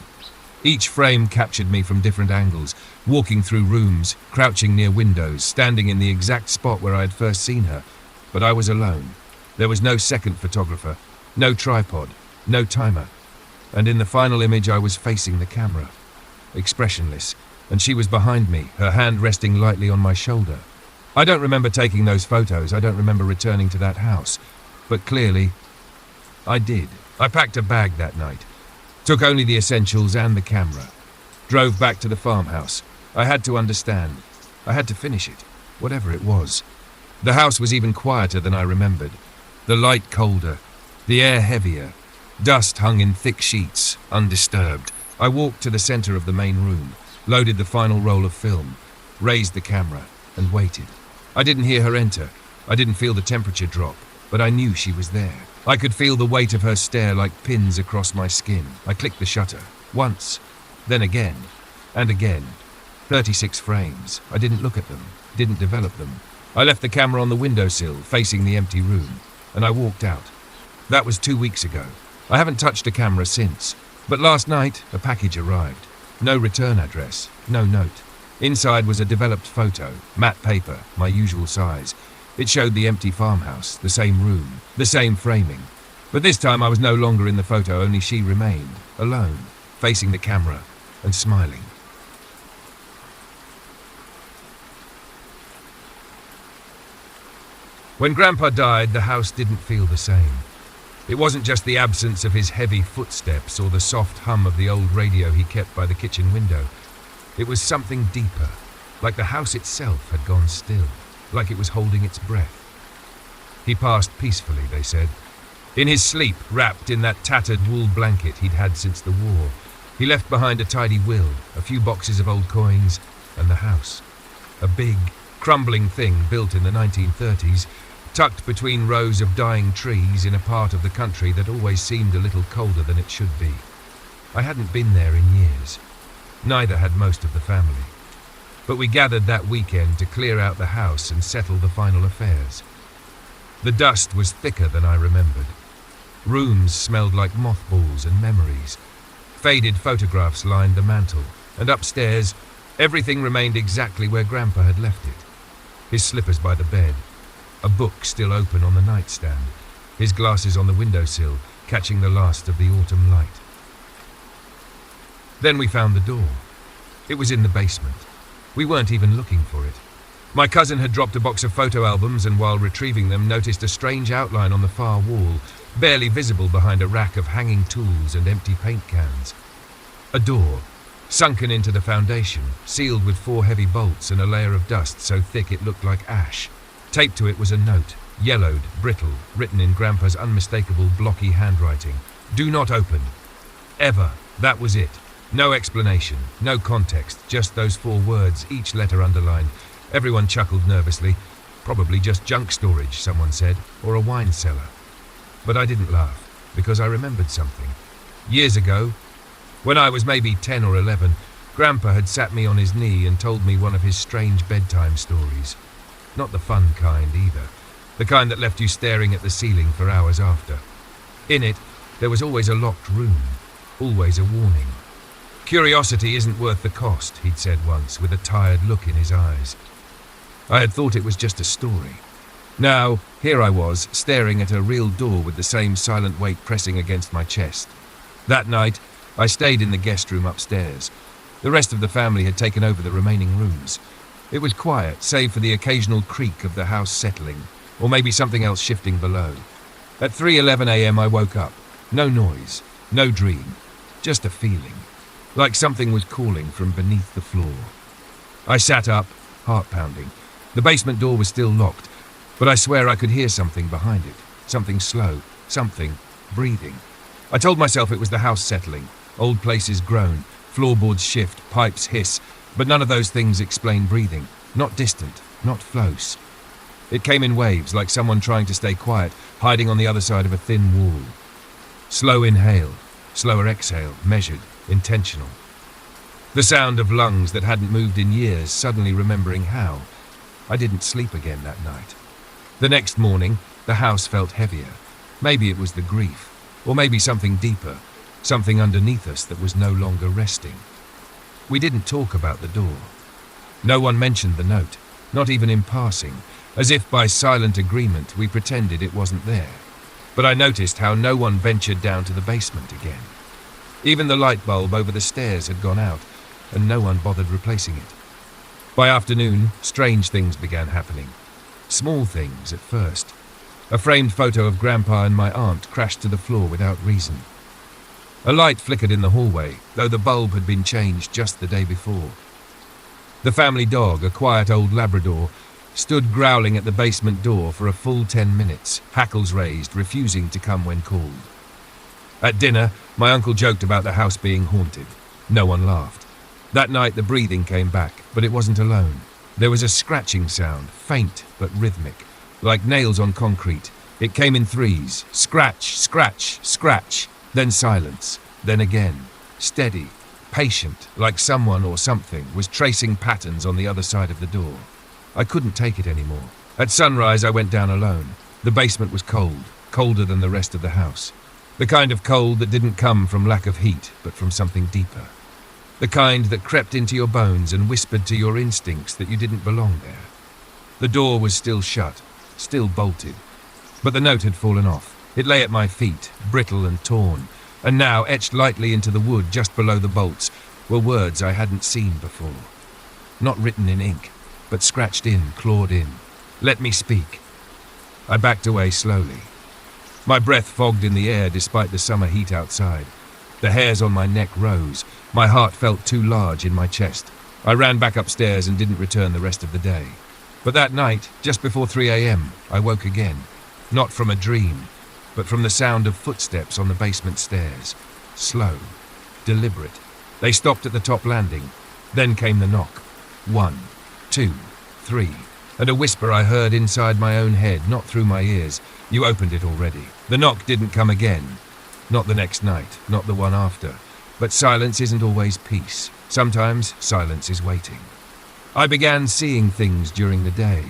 Each frame captured me from different angles, walking through rooms, crouching near windows, standing in the exact spot where I had first seen her. But I was alone. There was no second photographer, no tripod, no timer. And in the final image I was facing the camera, expressionless, and she was behind me, her hand resting lightly on my shoulder. I don't remember taking those photos, I don't remember returning to that house, but clearly, I did. I packed a bag that night, took only the essentials and the camera, drove back to the farmhouse. I had to understand. I had to finish it, whatever it was. The house was even quieter than I remembered, the light colder, the air heavier. Dust hung in thick sheets, undisturbed. I walked to the center of the main room, loaded the final roll of film, raised the camera, and waited. I didn't hear her enter. I didn't feel the temperature drop, but I knew she was there. I could feel the weight of her stare like pins across my skin. I clicked the shutter, once, then again, and again. 36 frames. I didn't look at them, didn't develop them. I left the camera on the windowsill, facing the empty room, and I walked out. That was 2 weeks ago. I haven't touched a camera since, but last night a package arrived. No return address, no note. Inside was a developed photo, matte paper, my usual size. It showed the empty farmhouse, the same room, the same framing. But this time I was no longer in the photo, only she remained, alone, facing the camera and smiling. When Grandpa died, the house didn't feel the same. It wasn't just the absence of his heavy footsteps or the soft hum of the old radio he kept by the kitchen window. It was something deeper, like the house itself had gone still, like it was holding its breath. He passed peacefully, they said. In his sleep, wrapped in that tattered wool blanket he'd had since the war, he left behind a tidy will, a few boxes of old coins, and the house. A big, crumbling thing built in the 1930s, tucked between rows of dying trees in a part of the country that always seemed a little colder than it should be. I hadn't been there in years. Neither had most of the family. But we gathered that weekend to clear out the house and settle the final affairs. The dust was thicker than I remembered. Rooms smelled like mothballs and memories. Faded photographs lined the mantel, and upstairs, everything remained exactly where Grandpa had left it. His slippers by the bed, a book still open on the nightstand, his glasses on the windowsill, catching the last of the autumn light. Then we found the door. It was in the basement. We weren't even looking for it. My cousin had dropped a box of photo albums and while retrieving them noticed a strange outline on the far wall, barely visible behind a rack of hanging tools and empty paint cans. A door, sunken into the foundation, sealed with 4 heavy bolts and a layer of dust so thick it looked like ash. Taped to it was a note, yellowed, brittle, written in Grandpa's unmistakable blocky handwriting. "Do not open. Ever." That was it. No explanation, no context, just those 4 words, each letter underlined. Everyone chuckled nervously. Probably just junk storage, someone said, or a wine cellar. But I didn't laugh, because I remembered something. Years ago, when I was maybe 10 or 11, Grandpa had sat me on his knee and told me one of his strange bedtime stories. Not the fun kind either, the kind that left you staring at the ceiling for hours after. In it, there was always a locked room, always a warning. "Curiosity isn't worth the cost," he'd said once, with a tired look in his eyes. I had thought it was just a story. Now, here I was, staring at a real door with the same silent weight pressing against my chest. That night, I stayed in the guest room upstairs. The rest of the family had taken over the remaining rooms. It was quiet, save for the occasional creak of the house settling, or maybe something else shifting below. At 3:11 a.m. I woke up. No noise, no dream, just a feeling. Like something was calling from beneath the floor. I sat up, heart pounding. The basement door was still locked, but I swear I could hear something behind it. Something slow, something breathing. I told myself it was the house settling. Old places groan, floorboards shift, pipes hiss, but none of those things explain breathing. Not distant, not close. It came in waves, like someone trying to stay quiet, hiding on the other side of a thin wall. Slow inhale, slower exhale, measured, intentional. The sound of lungs that hadn't moved in years, suddenly remembering how. I didn't sleep again that night. The next morning, the house felt heavier. Maybe it was the grief, or maybe something deeper, something underneath us that was no longer resting. We didn't talk about the door. No one mentioned the note, not even in passing, as if by silent agreement we pretended it wasn't there. But I noticed how no one ventured down to the basement again. Even the light bulb over the stairs had gone out, and no one bothered replacing it. By afternoon, strange things began happening. Small things at first. A framed photo of Grandpa and my aunt crashed to the floor without reason. A light flickered in the hallway, though the bulb had been changed just the day before. The family dog, a quiet old Labrador, stood growling at the basement door for a full 10 minutes, hackles raised, refusing to come when called. At dinner, my uncle joked about the house being haunted. No one laughed. That night the breathing came back, but it wasn't alone. There was a scratching sound, faint but rhythmic, like nails on concrete. It came in threes, scratch, scratch, scratch, then silence, then again, steady, patient, like someone or something was tracing patterns on the other side of the door. I couldn't take it anymore. At sunrise I went down alone. The basement was cold, colder than the rest of the house. The kind of cold that didn't come from lack of heat, but from something deeper. The kind that crept into your bones and whispered to your instincts that you didn't belong there. The door was still shut, still bolted, but the note had fallen off. It lay at my feet, brittle and torn, and now, etched lightly into the wood just below the bolts, were words I hadn't seen before. Not written in ink, but scratched in, clawed in. "Let me speak." I backed away slowly. My breath fogged in the air despite the summer heat outside. The hairs on my neck rose. My heart felt too large in my chest. I ran back upstairs and didn't return the rest of the day. But that night, just before 3 a.m., I woke again. Not from a dream, but from the sound of footsteps on the basement stairs. Slow, deliberate. They stopped at the top landing. Then came the knock. 1, 2, 3. and a whisper I heard inside my own head, not through my ears. You opened it already. The knock didn't come again. Not the next night, not the one after. But silence isn't always peace. Sometimes silence is waiting. I began seeing things during the day.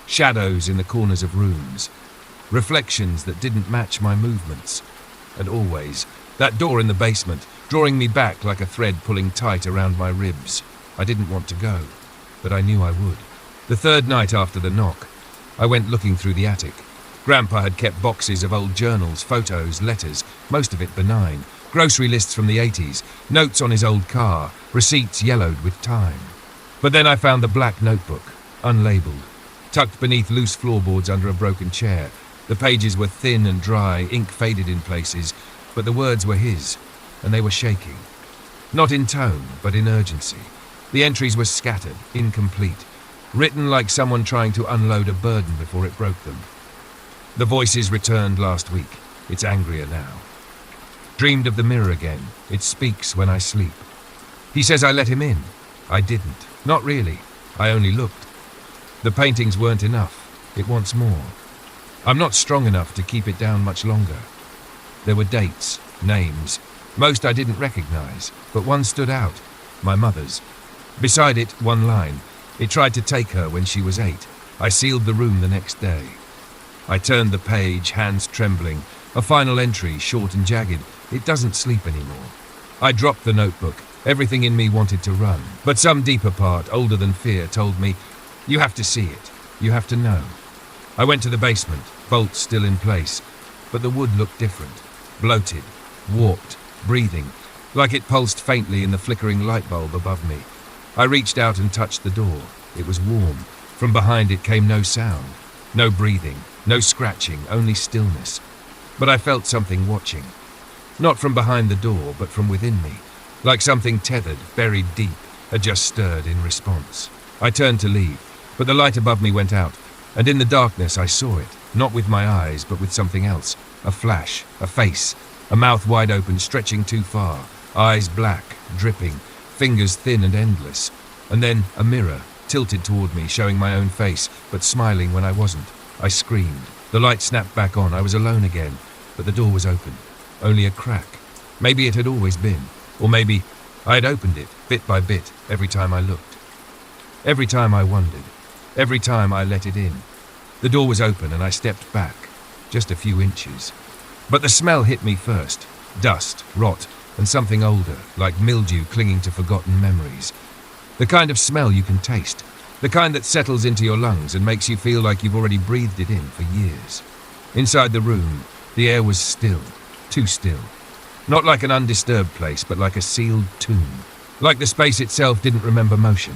Shadows in the corners of rooms. Reflections that didn't match my movements. And always, that door in the basement, drawing me back like a thread pulling tight around my ribs. I didn't want to go, but I knew I would. The third night after the knock, I went looking through the attic. Grandpa had kept boxes of old journals, photos, letters, most of it benign, grocery lists from the 80s, notes on his old car, receipts yellowed with time. But then I found the black notebook, unlabeled, tucked beneath loose floorboards under a broken chair. The pages were thin and dry, ink faded in places, but the words were his, and they were shaking. Not in tone, but in urgency. The entries were scattered, incomplete, written like someone trying to unload a burden before it broke them. The voices returned last week. It's angrier now. Dreamed of the mirror again. It speaks when I sleep. He says I let him in. I didn't. Not really. I only looked. The paintings weren't enough. It wants more. I'm not strong enough to keep it down much longer. There were dates, names. Most I didn't recognize, but one stood out. My mother's. Beside it, one line. It tried to take her when she was 8. I sealed the room the next day. I turned the page, hands trembling. A final entry, short and jagged. It doesn't sleep anymore. I dropped the notebook. Everything in me wanted to run. But some deeper part, older than fear, told me, you have to see it. You have to know. I went to the basement, bolts still in place. But the wood looked different. Bloated, warped, breathing, like it pulsed faintly in the flickering light bulb above me. I reached out and touched the door. It was warm. From behind it came no sound. No breathing, no scratching, only stillness. But I felt something watching. Not from behind the door, but from within me. Like something tethered, buried deep, had just stirred in response. I turned to leave, but the light above me went out, and in the darkness I saw it, not with my eyes, but with something else. A flash, a face, a mouth wide open, stretching too far, eyes black, dripping, fingers thin and endless. And then a mirror, tilted toward me, showing my own face, but smiling when I wasn't. I screamed. The light snapped back on. I was alone again, but the door was open. Only a crack. Maybe it had always been. Or maybe I had opened it, bit by bit, every time I looked. Every time I wondered. Every time I let it in. The door was open and I stepped back, just a few inches. But the smell hit me first. Dust, rot, and something older, like mildew clinging to forgotten memories. The kind of smell you can taste. The kind that settles into your lungs and makes you feel like you've already breathed it in for years. Inside the room, the air was still, too still. Not like an undisturbed place, but like a sealed tomb. Like the space itself didn't remember motion.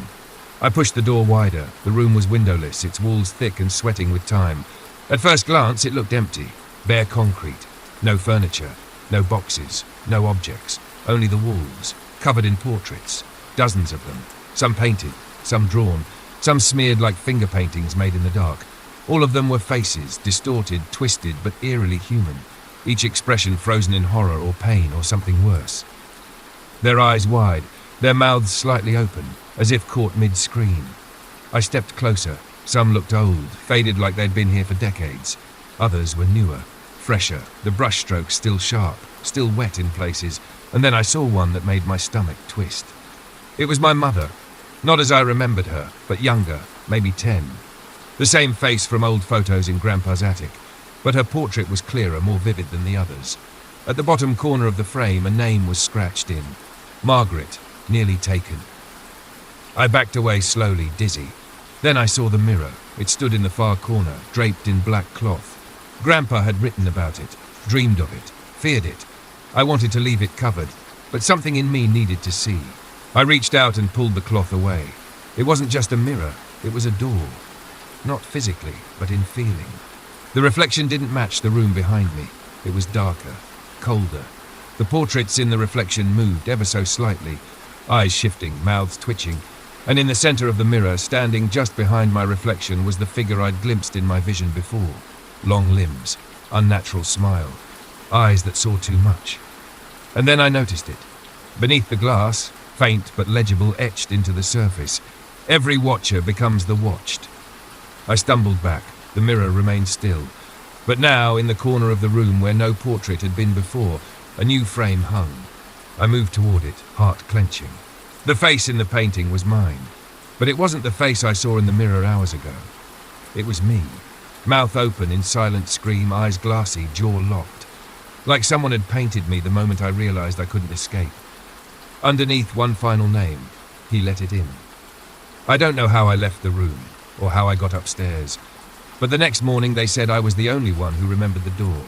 I pushed the door wider. The room was windowless, its walls thick and sweating with time. At first glance, it looked empty. Bare concrete. No furniture. No boxes. No objects. Only the walls, covered in portraits. Dozens of them. Some painted, some drawn, some smeared like finger paintings made in the dark. All of them were faces, distorted, twisted, but eerily human. Each expression frozen in horror or pain or something worse. Their eyes wide, their mouths slightly open, as if caught mid-scream. I stepped closer. Some looked old, faded like they'd been here for decades. Others were newer, fresher, the brushstrokes still sharp, still wet in places, and then I saw one that made my stomach twist. It was my mother. Not as I remembered her, but younger, maybe 10. The same face from old photos in Grandpa's attic, but her portrait was clearer, more vivid than the others. At the bottom corner of the frame, a name was scratched in. Margaret, nearly taken. I backed away slowly, dizzy. Then I saw the mirror. It stood in the far corner, draped in black cloth. Grandpa had written about it, dreamed of it, feared it. I wanted to leave it covered, but something in me needed to see. I reached out and pulled the cloth away. It wasn't just a mirror, it was a door. Not physically, but in feeling. The reflection didn't match the room behind me. It was darker, colder. The portraits in the reflection moved ever so slightly, eyes shifting, mouths twitching, and in the center of the mirror, standing just behind my reflection, was the figure I'd glimpsed in my vision before. Long limbs, unnatural smile, eyes that saw too much. And then I noticed it. Beneath the glass, faint but legible, etched into the surface. Every watcher becomes the watched. I stumbled back. The mirror remained still. But now, in the corner of the room where no portrait had been before, a new frame hung. I moved toward it, heart clenching. The face in the painting was mine. But it wasn't the face I saw in the mirror hours ago. It was me. Mouth open in silent scream, eyes glassy, jaw locked. Like someone had painted me the moment I realized I couldn't escape. Underneath one final name, he let it in. I don't know how I left the room, or how I got upstairs. But the next morning they said I was the only one who remembered the door.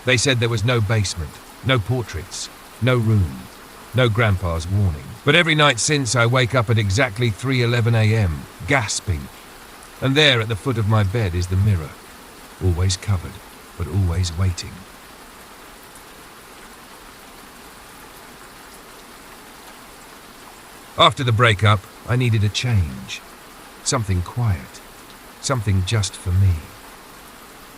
They said there was no basement, no portraits, no room, no Grandpa's warning. But every night since, I wake up at exactly 3:11 a.m., gasping. And there at the foot of my bed is the mirror, always covered, but always waiting. After the breakup, I needed a change. Something quiet. Something just for me.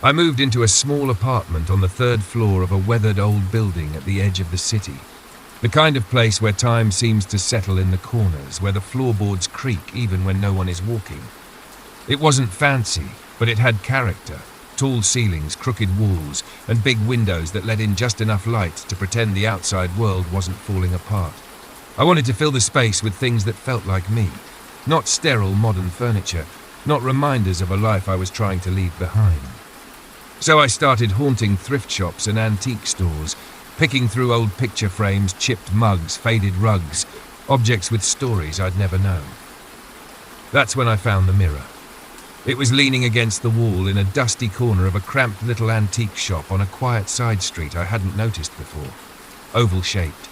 I moved into a small apartment on the 3rd floor of a weathered old building at the edge of the city. The kind of place where time seems to settle in the corners, where the floorboards creak even when no one is walking. It wasn't fancy, but it had character. Tall ceilings, crooked walls, and big windows that let in just enough light to pretend the outside world wasn't falling apart. I wanted to fill the space with things that felt like me. Not sterile modern furniture, not reminders of a life I was trying to leave behind. So I started haunting thrift shops and antique stores, picking through old picture frames, chipped mugs, faded rugs, objects with stories I'd never known. That's when I found the mirror. It was leaning against the wall in a dusty corner of a cramped little antique shop on a quiet side street I hadn't noticed before. Oval-shaped.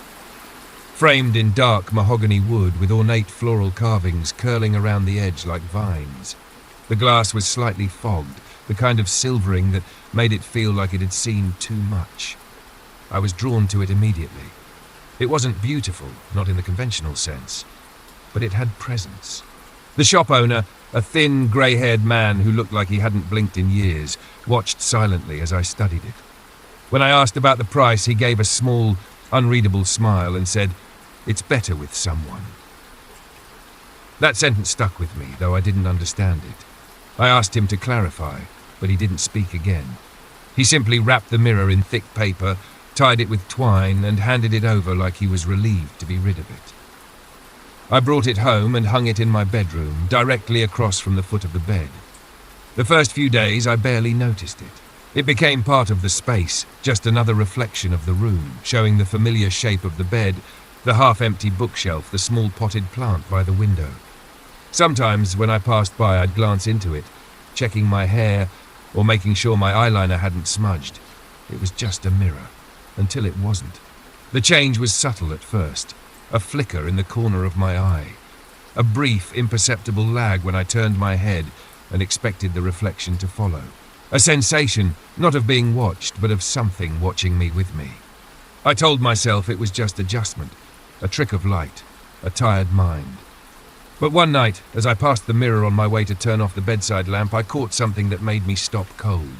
Framed in dark mahogany wood with ornate floral carvings curling around the edge like vines. The glass was slightly fogged, the kind of silvering that made it feel like it had seen too much. I was drawn to it immediately. It wasn't beautiful, not in the conventional sense, but it had presence. The shop owner, a thin, grey-haired man who looked like he hadn't blinked in years, watched silently as I studied it. When I asked about the price, he gave a small, unreadable smile and said, "It's better with someone." That sentence stuck with me, though I didn't understand it. I asked him to clarify, but he didn't speak again. He simply wrapped the mirror in thick paper, tied it with twine, and handed it over like he was relieved to be rid of it. I brought it home and hung it in my bedroom, directly across from the foot of the bed. The first few days, I barely noticed it. It became part of the space, just another reflection of the room, showing the familiar shape of the bed, the half-empty bookshelf, the small potted plant by the window. Sometimes, when I passed by, I'd glance into it, checking my hair or making sure my eyeliner hadn't smudged. It was just a mirror, until it wasn't. The change was subtle at first, a flicker in the corner of my eye, a brief, imperceptible lag when I turned my head and expected the reflection to follow. A sensation, not of being watched, but of something watching me with me. I told myself it was just adjustment, a trick of light, a tired mind. But one night, as I passed the mirror on my way to turn off the bedside lamp, I caught something that made me stop cold.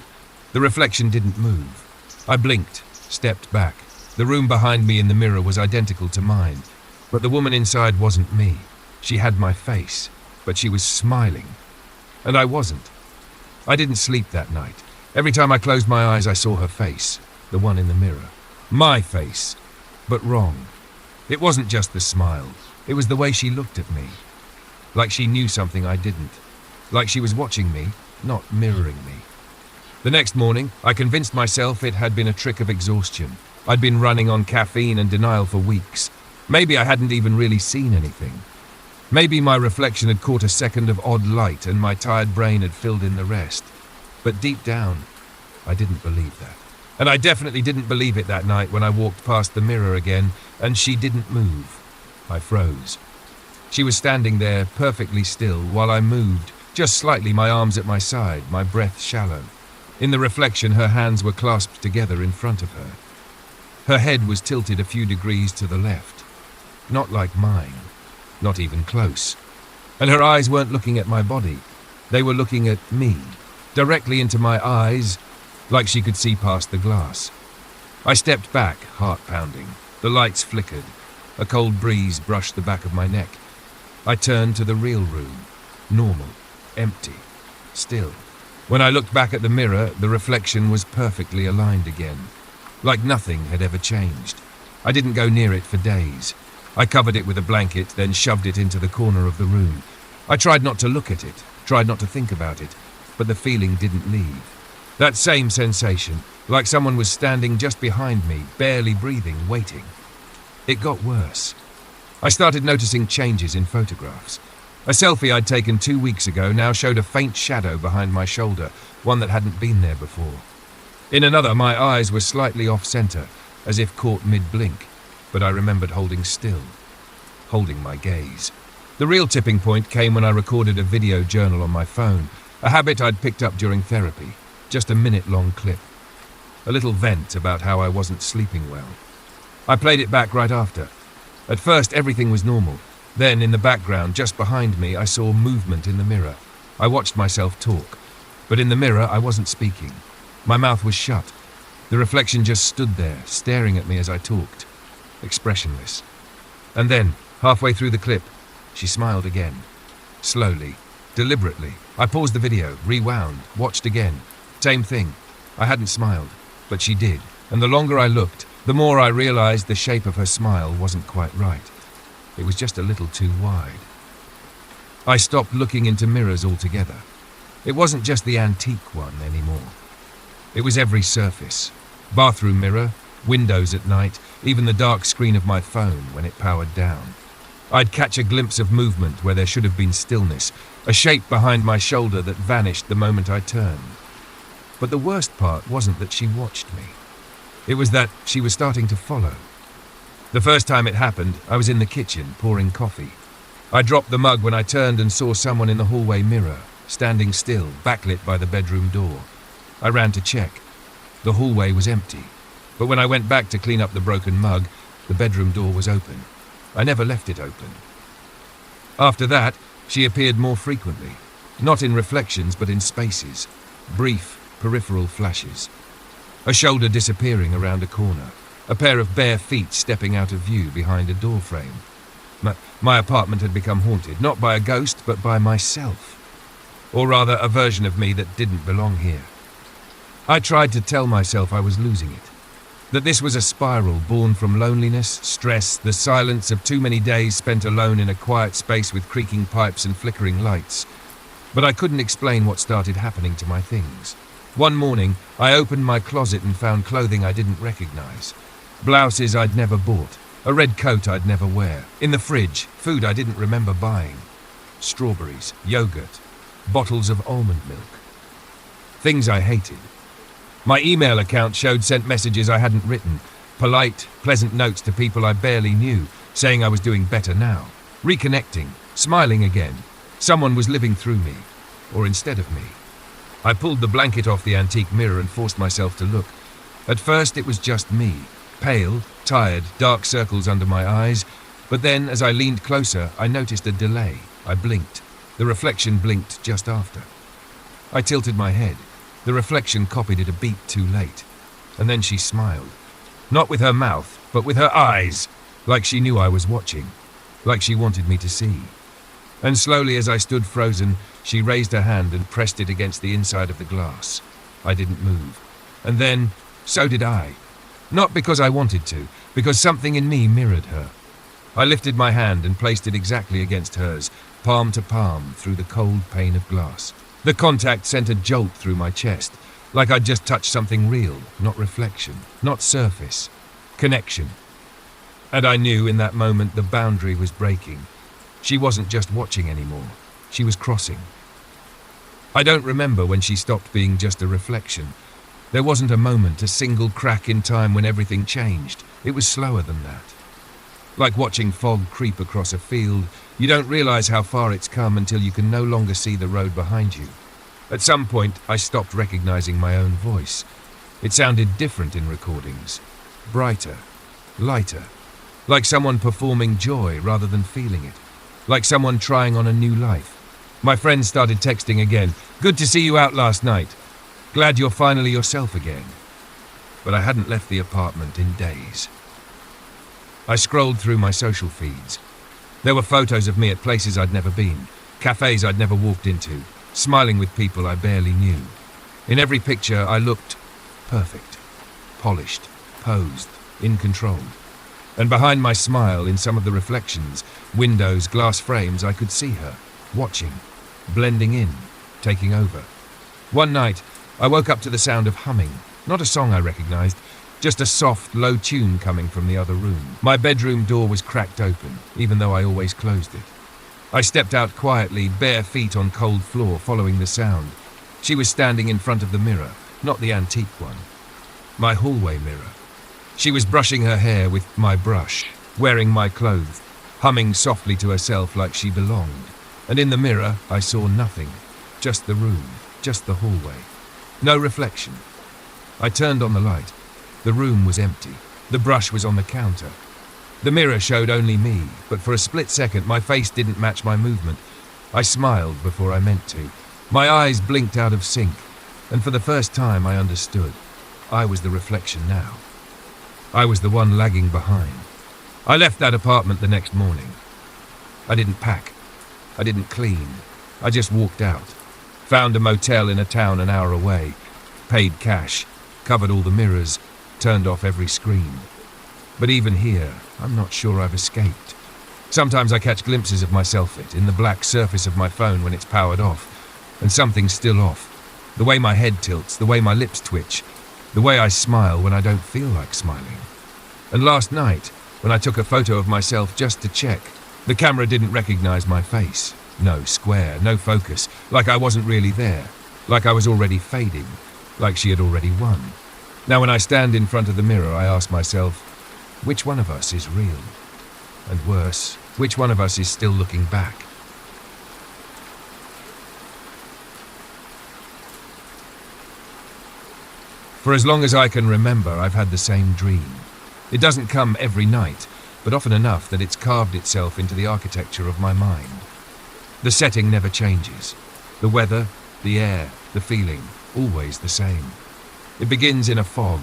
The reflection didn't move. I blinked, stepped back. The room behind me in the mirror was identical to mine, but the woman inside wasn't me. She had my face, but she was smiling, and I wasn't. I didn't sleep that night. Every time I closed my eyes, I saw her face, the one in the mirror. My face, but wrong. It wasn't just the smile. It was the way she looked at me. Like she knew something I didn't. Like she was watching me, not mirroring me. The next morning, I convinced myself it had been a trick of exhaustion. I'd been running on caffeine and denial for weeks. Maybe I hadn't even really seen anything. Maybe my reflection had caught a second of odd light and my tired brain had filled in the rest. But deep down, I didn't believe that. And I definitely didn't believe it that night when I walked past the mirror again and she didn't move. I froze. She was standing there, perfectly still, while I moved, just slightly, my arms at my side, my breath shallow. In the reflection, her hands were clasped together in front of her. Her head was tilted a few degrees to the left. Not like mine. Not even close. And her eyes weren't looking at my body. They were looking at me, directly into my eyes, like she could see past the glass. I stepped back, heart pounding. The lights flickered. A cold breeze brushed the back of my neck. I turned to the real room. Normal. Empty. still. When I looked back at the mirror, the reflection was perfectly aligned again, like nothing had ever changed. I didn't go near it for days. I covered it with a blanket, then shoved it into the corner of the room. I tried not to look at it, tried not to think about it, but the feeling didn't leave. That same sensation, like someone was standing just behind me, barely breathing, waiting. It got worse. I started noticing changes in photographs. A selfie I'd taken 2 weeks ago now showed a faint shadow behind my shoulder, one that hadn't been there before. In another, my eyes were slightly off-center, as if caught mid-blink, but I remembered holding still, holding my gaze. The real tipping point came when I recorded a video journal on my phone, a habit I'd picked up during therapy, just a minute-long clip. A little vent about how I wasn't sleeping well. I played it back right after. At first, everything was normal. Then, in the background, just behind me, I saw movement in the mirror. I watched myself talk, but in the mirror, I wasn't speaking. My mouth was shut. The reflection just stood there, staring at me as I talked, expressionless. And then, halfway through the clip, she smiled again. Slowly, deliberately. I paused the video, rewound, watched again. Same thing. I hadn't smiled, but she did. And the longer I looked, the more I realized the shape of her smile wasn't quite right. It was just a little too wide. I stopped looking into mirrors altogether. It wasn't just the antique one anymore. It was every surface. Bathroom mirror, windows at night, even the dark screen of my phone when it powered down. I'd catch a glimpse of movement where there should have been stillness, a shape behind my shoulder that vanished the moment I turned. But the worst part wasn't that she watched me. It was that she was starting to follow. The first time it happened, I was in the kitchen, pouring coffee. I dropped the mug when I turned and saw someone in the hallway mirror, standing still, backlit by the bedroom door. I ran to check. The hallway was empty. But when I went back to clean up the broken mug, the bedroom door was open. I never left it open. After that, she appeared more frequently. Not in reflections, but in spaces. Brief, peripheral flashes. A shoulder disappearing around a corner. A pair of bare feet stepping out of view behind a door frame. My apartment had become haunted, not by a ghost, but by myself. Or rather, a version of me that didn't belong here. I tried to tell myself I was losing it. That this was a spiral born from loneliness, stress, the silence of too many days spent alone in a quiet space with creaking pipes and flickering lights. But I couldn't explain what started happening to my things. One morning, I opened my closet and found clothing I didn't recognize. Blouses I'd never bought, a red coat I'd never wear. In the fridge, food I didn't remember buying. Strawberries, yogurt, bottles of almond milk. Things I hated. My email account showed sent messages I hadn't written, polite, pleasant notes to people I barely knew, saying I was doing better now, reconnecting, smiling again. Someone was living through me, or instead of me. I pulled the blanket off the antique mirror and forced myself to look. At first it was just me, pale, tired, dark circles under my eyes, but then as I leaned closer, I noticed a delay. I blinked. The reflection blinked just after. I tilted my head. The reflection copied it a beat too late. And then she smiled. Not with her mouth, but with her eyes, like she knew I was watching, like she wanted me to see. And slowly as I stood frozen, she raised her hand and pressed it against the inside of the glass. I didn't move. And then, so did I. Not because I wanted to, because something in me mirrored her. I lifted my hand and placed it exactly against hers, palm to palm, through the cold pane of glass. The contact sent a jolt through my chest, like I'd just touched something real, not reflection, not surface. Connection. And I knew in that moment the boundary was breaking. She wasn't just watching anymore. She was crossing. I don't remember when she stopped being just a reflection. There wasn't a moment, a single crack in time when everything changed. It was slower than that. Like watching fog creep across a field, you don't realize how far it's come until you can no longer see the road behind you. At some point, I stopped recognizing my own voice. It sounded different in recordings. Brighter, lighter. Like someone performing joy rather than feeling it. Like someone trying on a new life. My friends started texting again. Good to see you out last night. Glad you're finally yourself again. But I hadn't left the apartment in days. I scrolled through my social feeds. There were photos of me at places I'd never been, cafes I'd never walked into, smiling with people I barely knew. In every picture, I looked perfect, polished, posed, in control. And behind my smile, in some of the reflections, windows, glass frames, I could see her, watching, blending in, taking over. One night, I woke up to the sound of humming, not a song I recognized, just a soft, low tune coming from the other room. My bedroom door was cracked open, even though I always closed it. I stepped out quietly, bare feet on cold floor, following the sound. She was standing in front of the mirror, not the antique one. My hallway mirror. She was brushing her hair with my brush, wearing my clothes, humming softly to herself like she belonged. And in the mirror, I saw nothing. Just the room, just the hallway. No reflection. I turned on the light. The room was empty. The brush was on the counter. The mirror showed only me, but for a split second, my face didn't match my movement. I smiled before I meant to. My eyes blinked out of sync, and for the first time I understood. I was the reflection now. I was the one lagging behind. I left that apartment the next morning. I didn't pack. I didn't clean. I just walked out. Found a motel in a town an hour away. Paid cash. Covered all the mirrors. Turned off every screen. But even here, I'm not sure I've escaped. Sometimes I catch glimpses of myself in the black surface of my phone when it's powered off. And something's still off. The way my head tilts, the way my lips twitch, the way I smile when I don't feel like smiling. And last night, when I took a photo of myself just to check, the camera didn't recognize my face. No square, no focus, like I wasn't really there, like I was already fading, like she had already won. Now when I stand in front of the mirror, I ask myself, which one of us is real? And worse, which one of us is still looking back? For as long as I can remember, I've had the same dream. It doesn't come every night, but often enough that it's carved itself into the architecture of my mind. The setting never changes. The weather, the air, the feeling, always the same. It begins in a fog,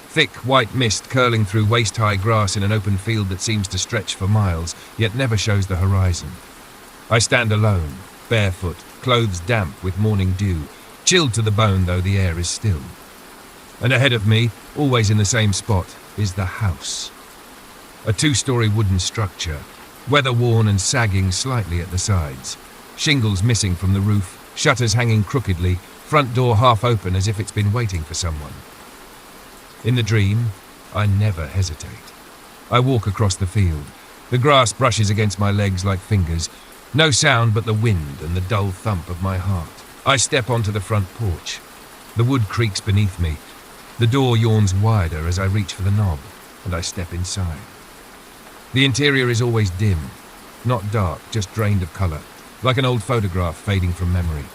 thick white mist curling through waist-high grass in an open field that seems to stretch for miles, yet never shows the horizon. I stand alone, barefoot, clothes damp with morning dew, chilled to the bone though the air is still. And ahead of me, always in the same spot, is the house. A 2-story wooden structure, weather-worn and sagging slightly at the sides. Shingles missing from the roof, shutters hanging crookedly, front door half open as if it's been waiting for someone. In the dream, I never hesitate. I walk across the field. The grass brushes against my legs like fingers. No sound but the wind and the dull thump of my heart. I step onto the front porch. The wood creaks beneath me. The door yawns wider as I reach for the knob, and I step inside. The interior is always dim, not dark, just drained of colour, like an old photograph fading from memory.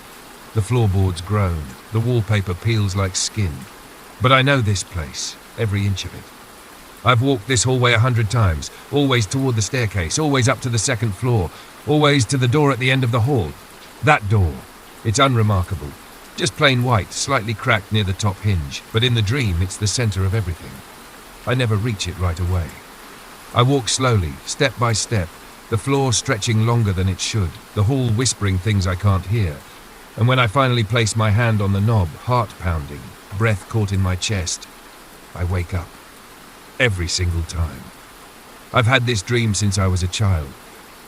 The floorboards groan, the wallpaper peels like skin. But I know this place, every inch of it. I've walked this hallway 100 times, always toward the staircase, always up to the second floor, always to the door at the end of the hall. That door, it's unremarkable. Just plain white, slightly cracked near the top hinge, but in the dream it's the center of everything. I never reach it right away. I walk slowly, step by step, the floor stretching longer than it should, the hall whispering things I can't hear. And when I finally place my hand on the knob, heart pounding, breath caught in my chest, I wake up. Every single time. I've had this dream since I was a child.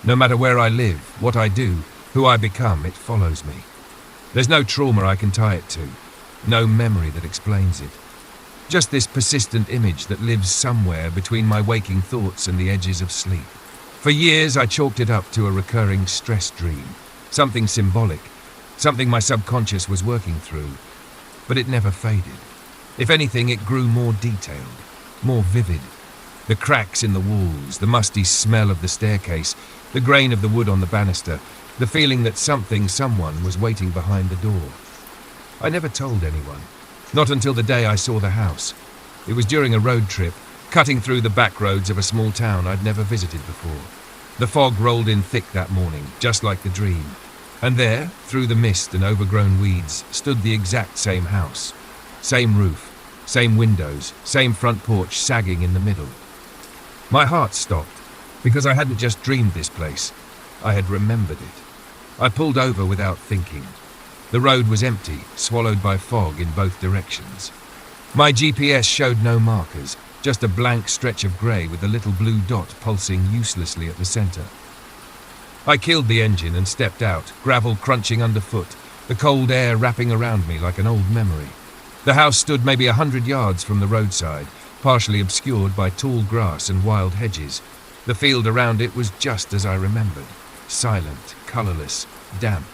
No matter where I live, what I do, who I become, it follows me. There's no trauma I can tie it to, no memory that explains it. Just this persistent image that lives somewhere between my waking thoughts and the edges of sleep. For years I chalked it up to a recurring stress dream, something symbolic, something my subconscious was working through. But it never faded. If anything, it grew more detailed, more vivid. The cracks in the walls, the musty smell of the staircase, the grain of the wood on the banister, the feeling that someone was waiting behind the door. I never told anyone, not until the day I saw the house. It was during a road trip, cutting through the back roads of a small town I'd never visited before. The fog rolled in thick that morning, just like the dream. And there, through the mist and overgrown weeds, stood the exact same house. Same roof, same windows, same front porch sagging in the middle. My heart stopped, because I hadn't just dreamed this place. I had remembered it. I pulled over without thinking. The road was empty, swallowed by fog in both directions. My GPS showed no markers, just a blank stretch of grey with a little blue dot pulsing uselessly at the centre. I killed the engine and stepped out, gravel crunching underfoot, the cold air wrapping around me like an old memory. The house stood maybe 100 yards from the roadside, partially obscured by tall grass and wild hedges. The field around it was just as I remembered, silent, colourless, damp.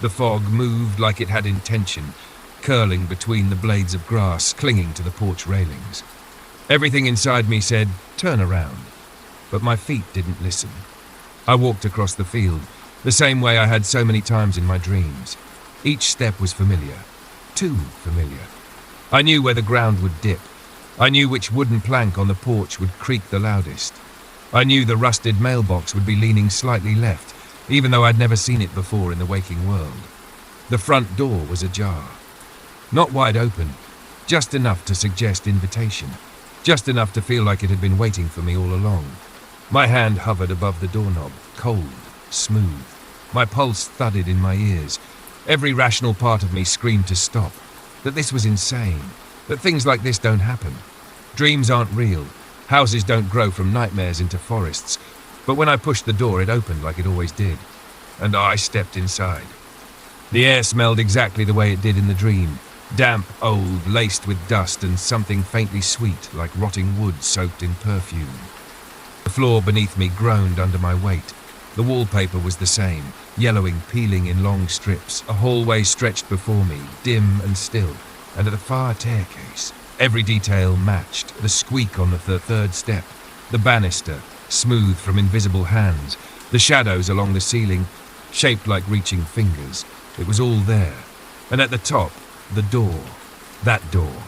The fog moved like it had intention, curling between the blades of grass clinging to the porch railings. Everything inside me said, "Turn around," but my feet didn't listen. I walked across the field, the same way I had so many times in my dreams. Each step was familiar, too familiar. I knew where the ground would dip. I knew which wooden plank on the porch would creak the loudest. I knew the rusted mailbox would be leaning slightly left, even though I'd never seen it before in the waking world. The front door was ajar. Not wide open, just enough to suggest invitation, just enough to feel like it had been waiting for me all along. My hand hovered above the doorknob, cold, smooth. My pulse thudded in my ears. Every rational part of me screamed to stop, that this was insane, that things like this don't happen. Dreams aren't real. Houses don't grow from nightmares into forests. But when I pushed the door, it opened like it always did. And I stepped inside. The air smelled exactly the way it did in the dream. Damp, old, laced with dust and something faintly sweet, like rotting wood soaked in perfume. The floor beneath me groaned under my weight. The wallpaper was the same, yellowing, peeling in long strips. A hallway stretched before me, dim and still. And at the far staircase, every detail matched. The squeak on the third step, the banister, smooth from invisible hands, the shadows along the ceiling, shaped like reaching fingers. It was all there. And at the top, the door. That door.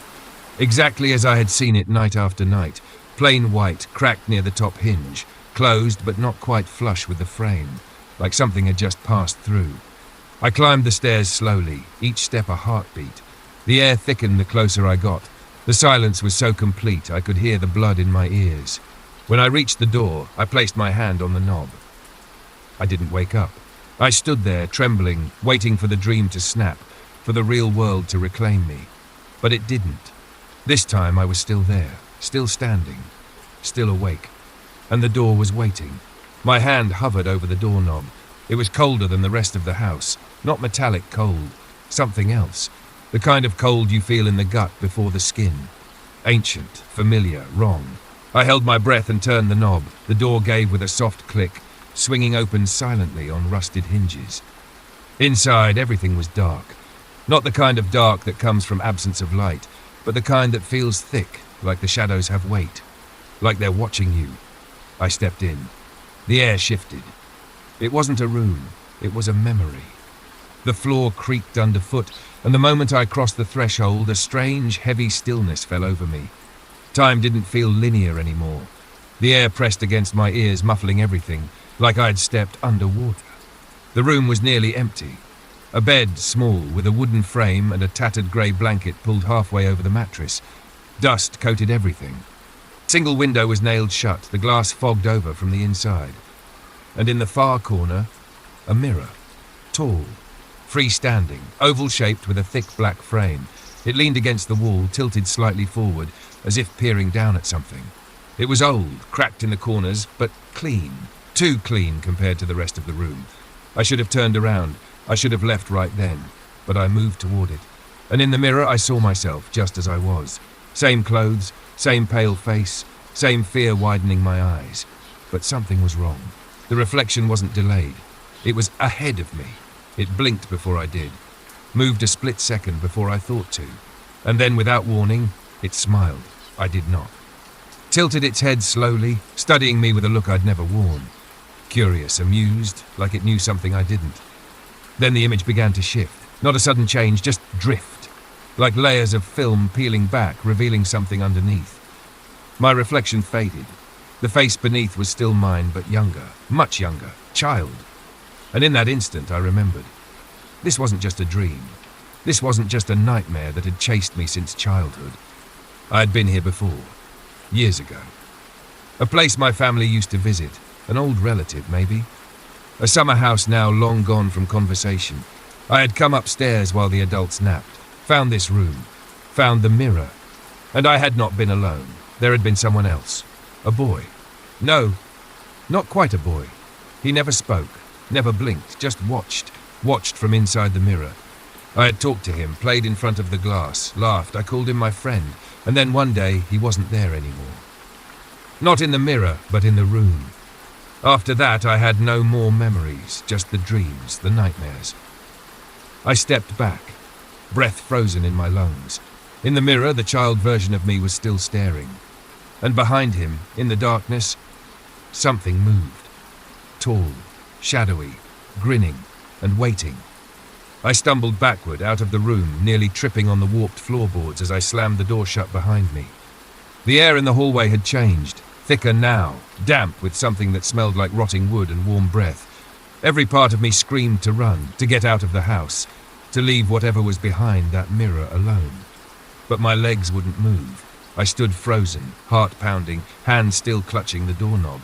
Exactly as I had seen it night after night. Plain white, cracked near the top hinge. Closed but not quite flush with the frame. Like something had just passed through. I climbed the stairs slowly, each step a heartbeat. The air thickened the closer I got. The silence was so complete I could hear the blood in my ears. When I reached the door, I placed my hand on the knob. I didn't wake up. I stood there, trembling, waiting for the dream to snap, for the real world to reclaim me. But it didn't. This time I was still there, still standing, still awake. And the door was waiting. My hand hovered over the doorknob. It was colder than the rest of the house, not metallic cold, something else. The kind of cold you feel in the gut before the skin. Ancient, familiar, wrong. I held my breath and turned the knob. The door gave with a soft click, swinging open silently on rusted hinges. Inside, everything was dark. Not the kind of dark that comes from absence of light, but the kind that feels thick, like the shadows have weight, like they're watching you. I stepped in. The air shifted. It wasn't a room, it was a memory. The floor creaked underfoot, and the moment I crossed the threshold, a strange, heavy stillness fell over me. Time didn't feel linear anymore. The air pressed against my ears, muffling everything, like I'd stepped underwater. The room was nearly empty. A bed, small, with a wooden frame and a tattered grey blanket pulled halfway over the mattress. Dust coated everything. A single window was nailed shut, the glass fogged over from the inside. And in the far corner, a mirror. Tall, freestanding, oval-shaped with a thick black frame. It leaned against the wall, tilted slightly forward, as if peering down at something. It was old, cracked in the corners, but clean. Too clean compared to the rest of the room. I should have turned around. I should have left right then. But I moved toward it. And in the mirror I saw myself just as I was. Same clothes, same pale face, same fear widening my eyes. But something was wrong. The reflection wasn't delayed. It was ahead of me. It blinked before I did. Moved a split second before I thought to. And then, without warning, it smiled. I did not. Tilted its head slowly, studying me with a look I'd never worn. Curious, amused, like it knew something I didn't. Then the image began to shift. Not a sudden change, just drift. Like layers of film peeling back, revealing something underneath. My reflection faded. The face beneath was still mine, but younger, much younger, child. And in that instant, I remembered. This wasn't just a dream. This wasn't just a nightmare that had chased me since childhood. I had been here before, years ago. A place my family used to visit, an old relative, maybe. A summer house now long gone from conversation. I had come upstairs while the adults napped, found this room, found the mirror, and I had not been alone. There had been someone else. A boy. No, not quite a boy. He never spoke, never blinked, just watched from inside the mirror. I had talked to him, played in front of the glass, laughed, I called him my friend, and then one day he wasn't there anymore. Not in the mirror, but in the room. After that I had no more memories, just the dreams, the nightmares. I stepped back, breath frozen in my lungs. In the mirror, the child version of me was still staring. And behind him, in the darkness, something moved. Tall, shadowy, grinning, and waiting. I stumbled backward out of the room, nearly tripping on the warped floorboards as I slammed the door shut behind me. The air in the hallway had changed, thicker now, damp with something that smelled like rotting wood and warm breath. Every part of me screamed to run, to get out of the house, to leave whatever was behind that mirror alone. But my legs wouldn't move. I stood frozen, heart pounding, hands still clutching the doorknob.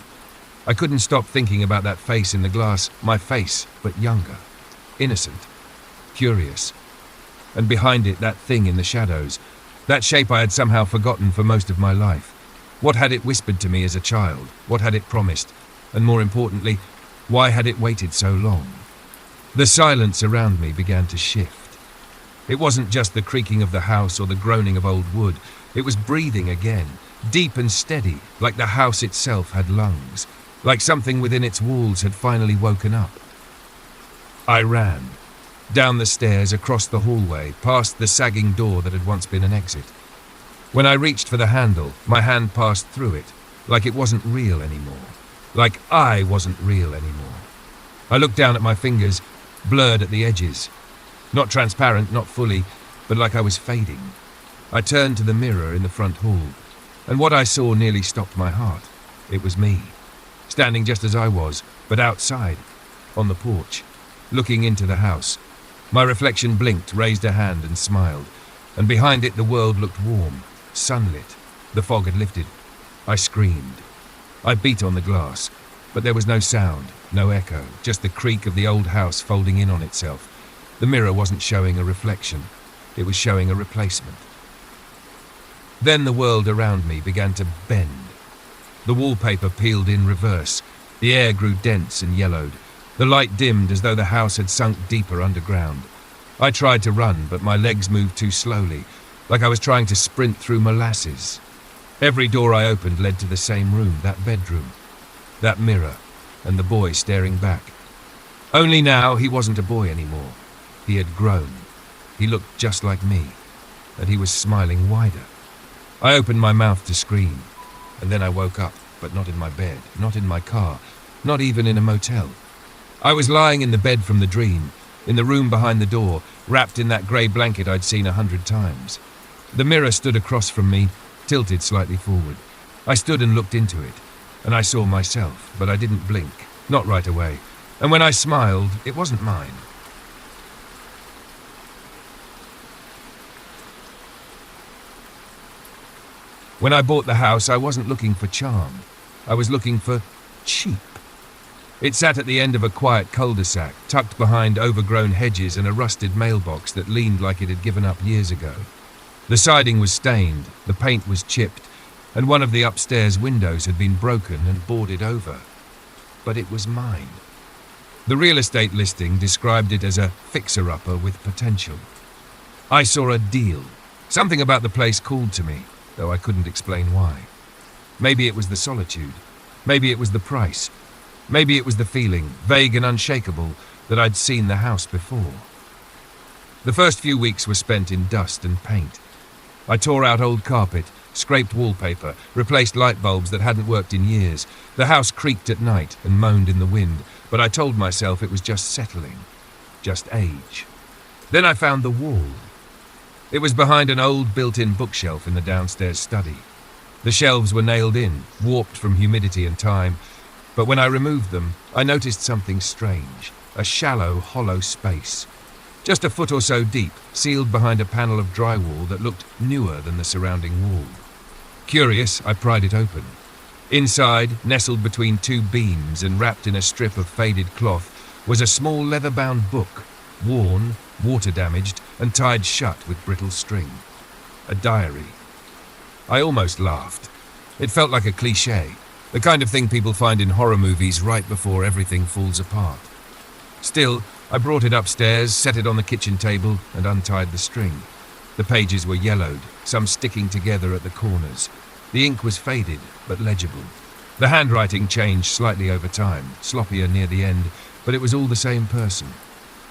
I couldn't stop thinking about that face in the glass, my face, but younger, innocent, curious. And behind it, that thing in the shadows, that shape I had somehow forgotten for most of my life. What had it whispered to me as a child? What had it promised? And more importantly, why had it waited so long? The silence around me began to shift. It wasn't just the creaking of the house or the groaning of old wood. It was breathing again, deep and steady, like the house itself had lungs, like something within its walls had finally woken up. I ran, down the stairs, across the hallway, past the sagging door that had once been an exit. When I reached for the handle, my hand passed through it, like it wasn't real anymore, like I wasn't real anymore. I looked down at my fingers, blurred at the edges. Not transparent, not fully, but like I was fading. I turned to the mirror in the front hall, and what I saw nearly stopped my heart. It was me, standing just as I was, but outside, on the porch, looking into the house. My reflection blinked, raised a hand and smiled, and behind it the world looked warm, sunlit. The fog had lifted. I screamed. I beat on the glass, but there was no sound, no echo, just the creak of the old house folding in on itself. The mirror wasn't showing a reflection. It was showing a replacement. Then the world around me began to bend. The wallpaper peeled in reverse. The air grew dense and yellowed. The light dimmed as though the house had sunk deeper underground. I tried to run, but my legs moved too slowly, like I was trying to sprint through molasses. Every door I opened led to the same room, that bedroom, that mirror, and the boy staring back. Only now he wasn't a boy anymore. He had grown. He looked just like me, and he was smiling wider. I opened my mouth to scream, and then I woke up, but not in my bed, not in my car, not even in a motel. I was lying in the bed from the dream, in the room behind the door, wrapped in that grey blanket I'd seen 100 times. The mirror stood across from me, tilted slightly forward. I stood and looked into it, and I saw myself, but I didn't blink, not right away. And when I smiled, it wasn't mine. When I bought the house, I wasn't looking for charm. I was looking for cheap. It sat at the end of a quiet cul-de-sac, tucked behind overgrown hedges and a rusted mailbox that leaned like it had given up years ago. The siding was stained, the paint was chipped, and one of the upstairs windows had been broken and boarded over. But it was mine. The real estate listing described it as a fixer-upper with potential. I saw a deal. Something about the place called to me, though I couldn't explain why. Maybe it was the solitude. Maybe it was the price. Maybe it was the feeling, vague and unshakable, that I'd seen the house before. The first few weeks were spent in dust and paint. I tore out old carpet, scraped wallpaper, replaced light bulbs that hadn't worked in years. The house creaked at night and moaned in the wind, but I told myself it was just settling, just age. Then I found the wall. It was behind an old built-in bookshelf in the downstairs study. The shelves were nailed in, warped from humidity and time, but when I removed them, I noticed something strange, a shallow, hollow space. Just a foot or so deep, sealed behind a panel of drywall that looked newer than the surrounding wall. Curious, I pried it open. Inside, nestled between two beams and wrapped in a strip of faded cloth, was a small leather-bound book, worn, water-damaged, and tied shut with brittle string. A diary. I almost laughed. It felt like a cliché, the kind of thing people find in horror movies right before everything falls apart. Still, I brought it upstairs, set it on the kitchen table, and untied the string. The pages were yellowed, some sticking together at the corners. The ink was faded, but legible. The handwriting changed slightly over time, sloppier near the end, but it was all the same person.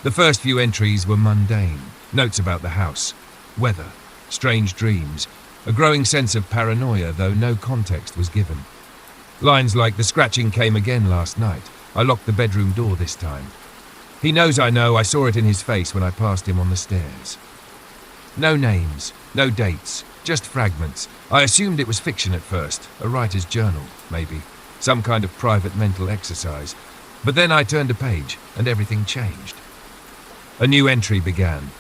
The first few entries were mundane, notes about the house, weather, strange dreams, a growing sense of paranoia, though no context was given. Lines like, "The scratching came again last night. I locked the bedroom door this time. He knows I know, I saw it in his face when I passed him on the stairs." No names, no dates, just fragments. I assumed it was fiction at first, a writer's journal, maybe, some kind of private mental exercise. But then I turned a page, and everything changed. A new entry began.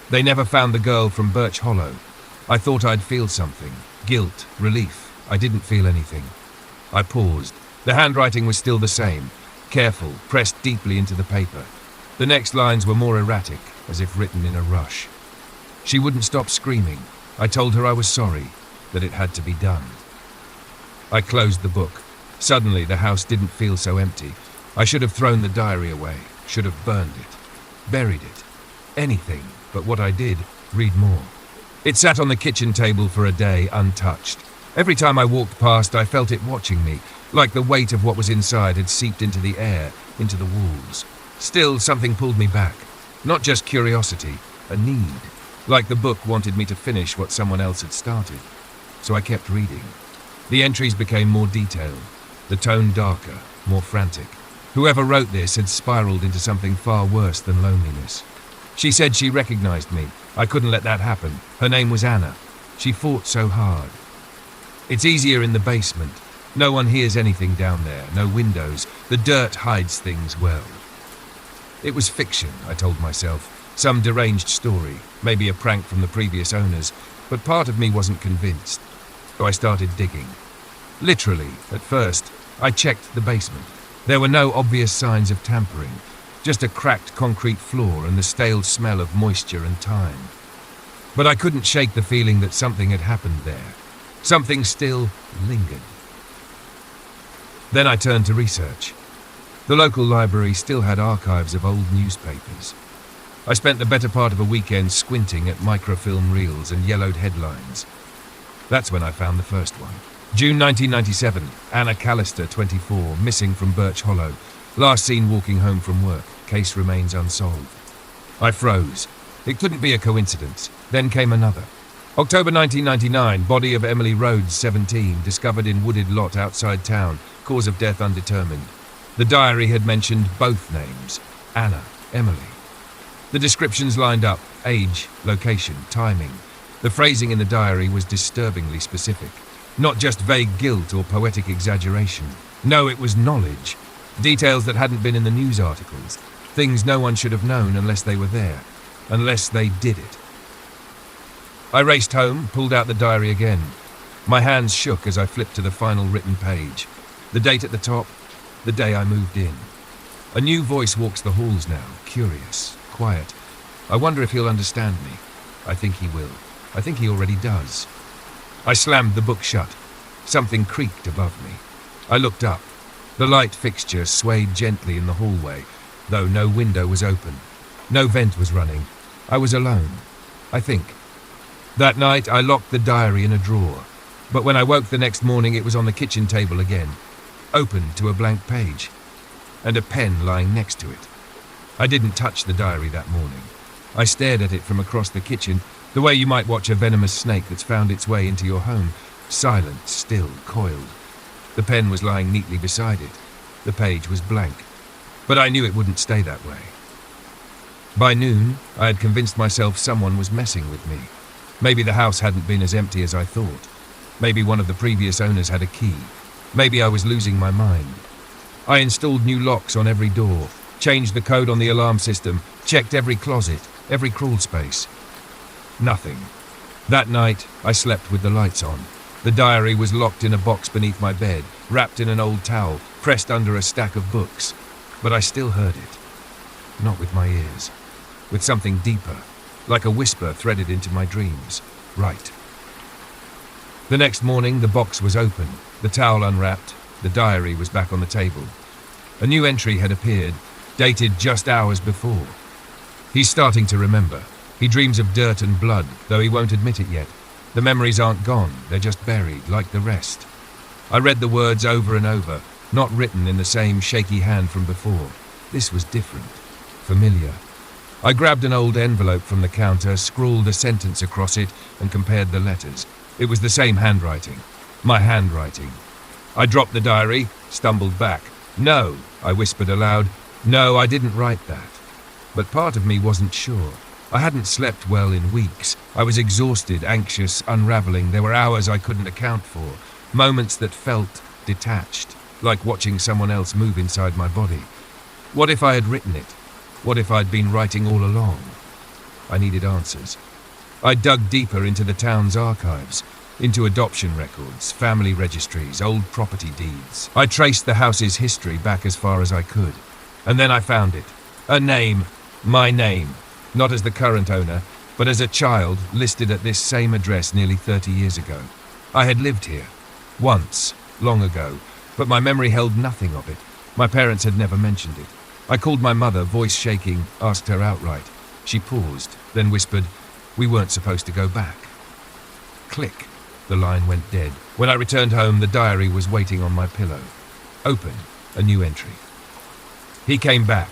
They never found the girl from Birch Hollow. I thought I'd feel something. Guilt, relief. I didn't feel anything. I paused. The handwriting was still the same. Careful, pressed deeply into the paper. The next lines were more erratic, as if written in a rush. She wouldn't stop screaming. I told her I was sorry, that it had to be done. I closed the book. Suddenly, the house didn't feel so empty. I should have thrown the diary away, should have burned it, buried it, anything, but what I did, read more. It sat on the kitchen table for a day, untouched. Every time I walked past, I felt it watching me, like the weight of what was inside had seeped into the air, into the walls. Still, something pulled me back. Not just curiosity, a need. Like the book wanted me to finish what someone else had started. So I kept reading. The entries became more detailed, the tone darker, more frantic. Whoever wrote this had spiraled into something far worse than loneliness. She said she recognized me. I couldn't let that happen. Her name was Anna. She fought so hard. It's easier in the basement. No one hears anything down there, no windows. The dirt hides things well. It was fiction, I told myself. Some deranged story, maybe a prank from the previous owners, but part of me wasn't convinced. So I started digging. Literally, at first, I checked the basement. There were no obvious signs of tampering, just a cracked concrete floor and the stale smell of moisture and time. But I couldn't shake the feeling that something had happened there. Something still lingered. Then I turned to research. The local library still had archives of old newspapers. I spent the better part of a weekend squinting at microfilm reels and yellowed headlines. That's when I found the first one. June 1997, Anna Callister, 24, missing from Birch Hollow. Last seen walking home from work. Case remains unsolved. I froze. It couldn't be a coincidence. Then came another. October 1999, body of Emily Rhodes, 17, discovered in wooded lot outside town. Cause of death undetermined. The diary had mentioned both names. Anna, Emily. The descriptions lined up. Age, location, timing. The phrasing in the diary was disturbingly specific. Not just vague guilt or poetic exaggeration. No, it was knowledge. Details that hadn't been in the news articles. Things no one should have known unless they were there. Unless they did it. I raced home, pulled out the diary again. My hands shook as I flipped to the final written page. The date at the top, the day I moved in. A new voice walks the halls now, curious, quiet. I wonder if he'll understand me. I think he will. I think he already does. I slammed the book shut. Something creaked above me. I looked up. The light fixture swayed gently in the hallway, though no window was open. No vent was running. I was alone, I think. That night I locked the diary in a drawer, but when I woke the next morning it was on the kitchen table again, open to a blank page, and a pen lying next to it. I didn't touch the diary that morning. I stared at it from across the kitchen, the way you might watch a venomous snake that's found its way into your home, silent, still, coiled. The pen was lying neatly beside it. The page was blank, but I knew it wouldn't stay that way. By noon, I had convinced myself someone was messing with me. Maybe the house hadn't been as empty as I thought. Maybe one of the previous owners had a key. Maybe I was losing my mind. I installed new locks on every door, changed the code on the alarm system, checked every closet, every crawl space. Nothing. That night, I slept with the lights on. The diary was locked in a box beneath my bed, wrapped in an old towel, pressed under a stack of books. But I still heard it. Not with my ears. with something deeper, like a whisper threaded into my dreams. Right. The next morning, the box was open, the towel unwrapped, the diary was back on the table. A new entry had appeared, dated just hours before. He's starting to remember. He dreams of dirt and blood, though he won't admit it yet. The memories aren't gone, they're just buried, like the rest. I read the words over and over, not written in the same shaky hand from before. This was different, familiar. I grabbed an old envelope from the counter, scrawled a sentence across it, and compared the letters. It was the same handwriting. My handwriting. I dropped the diary, stumbled back. No, I whispered aloud. No, I didn't write that. But part of me wasn't sure. I hadn't slept well in weeks. I was exhausted, anxious, unraveling. There were hours I couldn't account for. Moments that felt detached, like watching someone else move inside my body. What if I had written it? What if I'd been writing all along? I needed answers. I dug deeper into the town's archives, into adoption records, family registries, old property deeds. I traced the house's history back as far as I could. And then I found it. A name. My name. Not as the current owner, but as a child listed at this same address nearly 30 years ago. I had lived here. Once. Long ago. But my memory held nothing of it. My parents had never mentioned it. I called my mother, voice shaking, asked her outright. She paused, then whispered, "We weren't supposed to go back." Click. The line went dead. When I returned home, the diary was waiting on my pillow. Open. A new entry. He came back.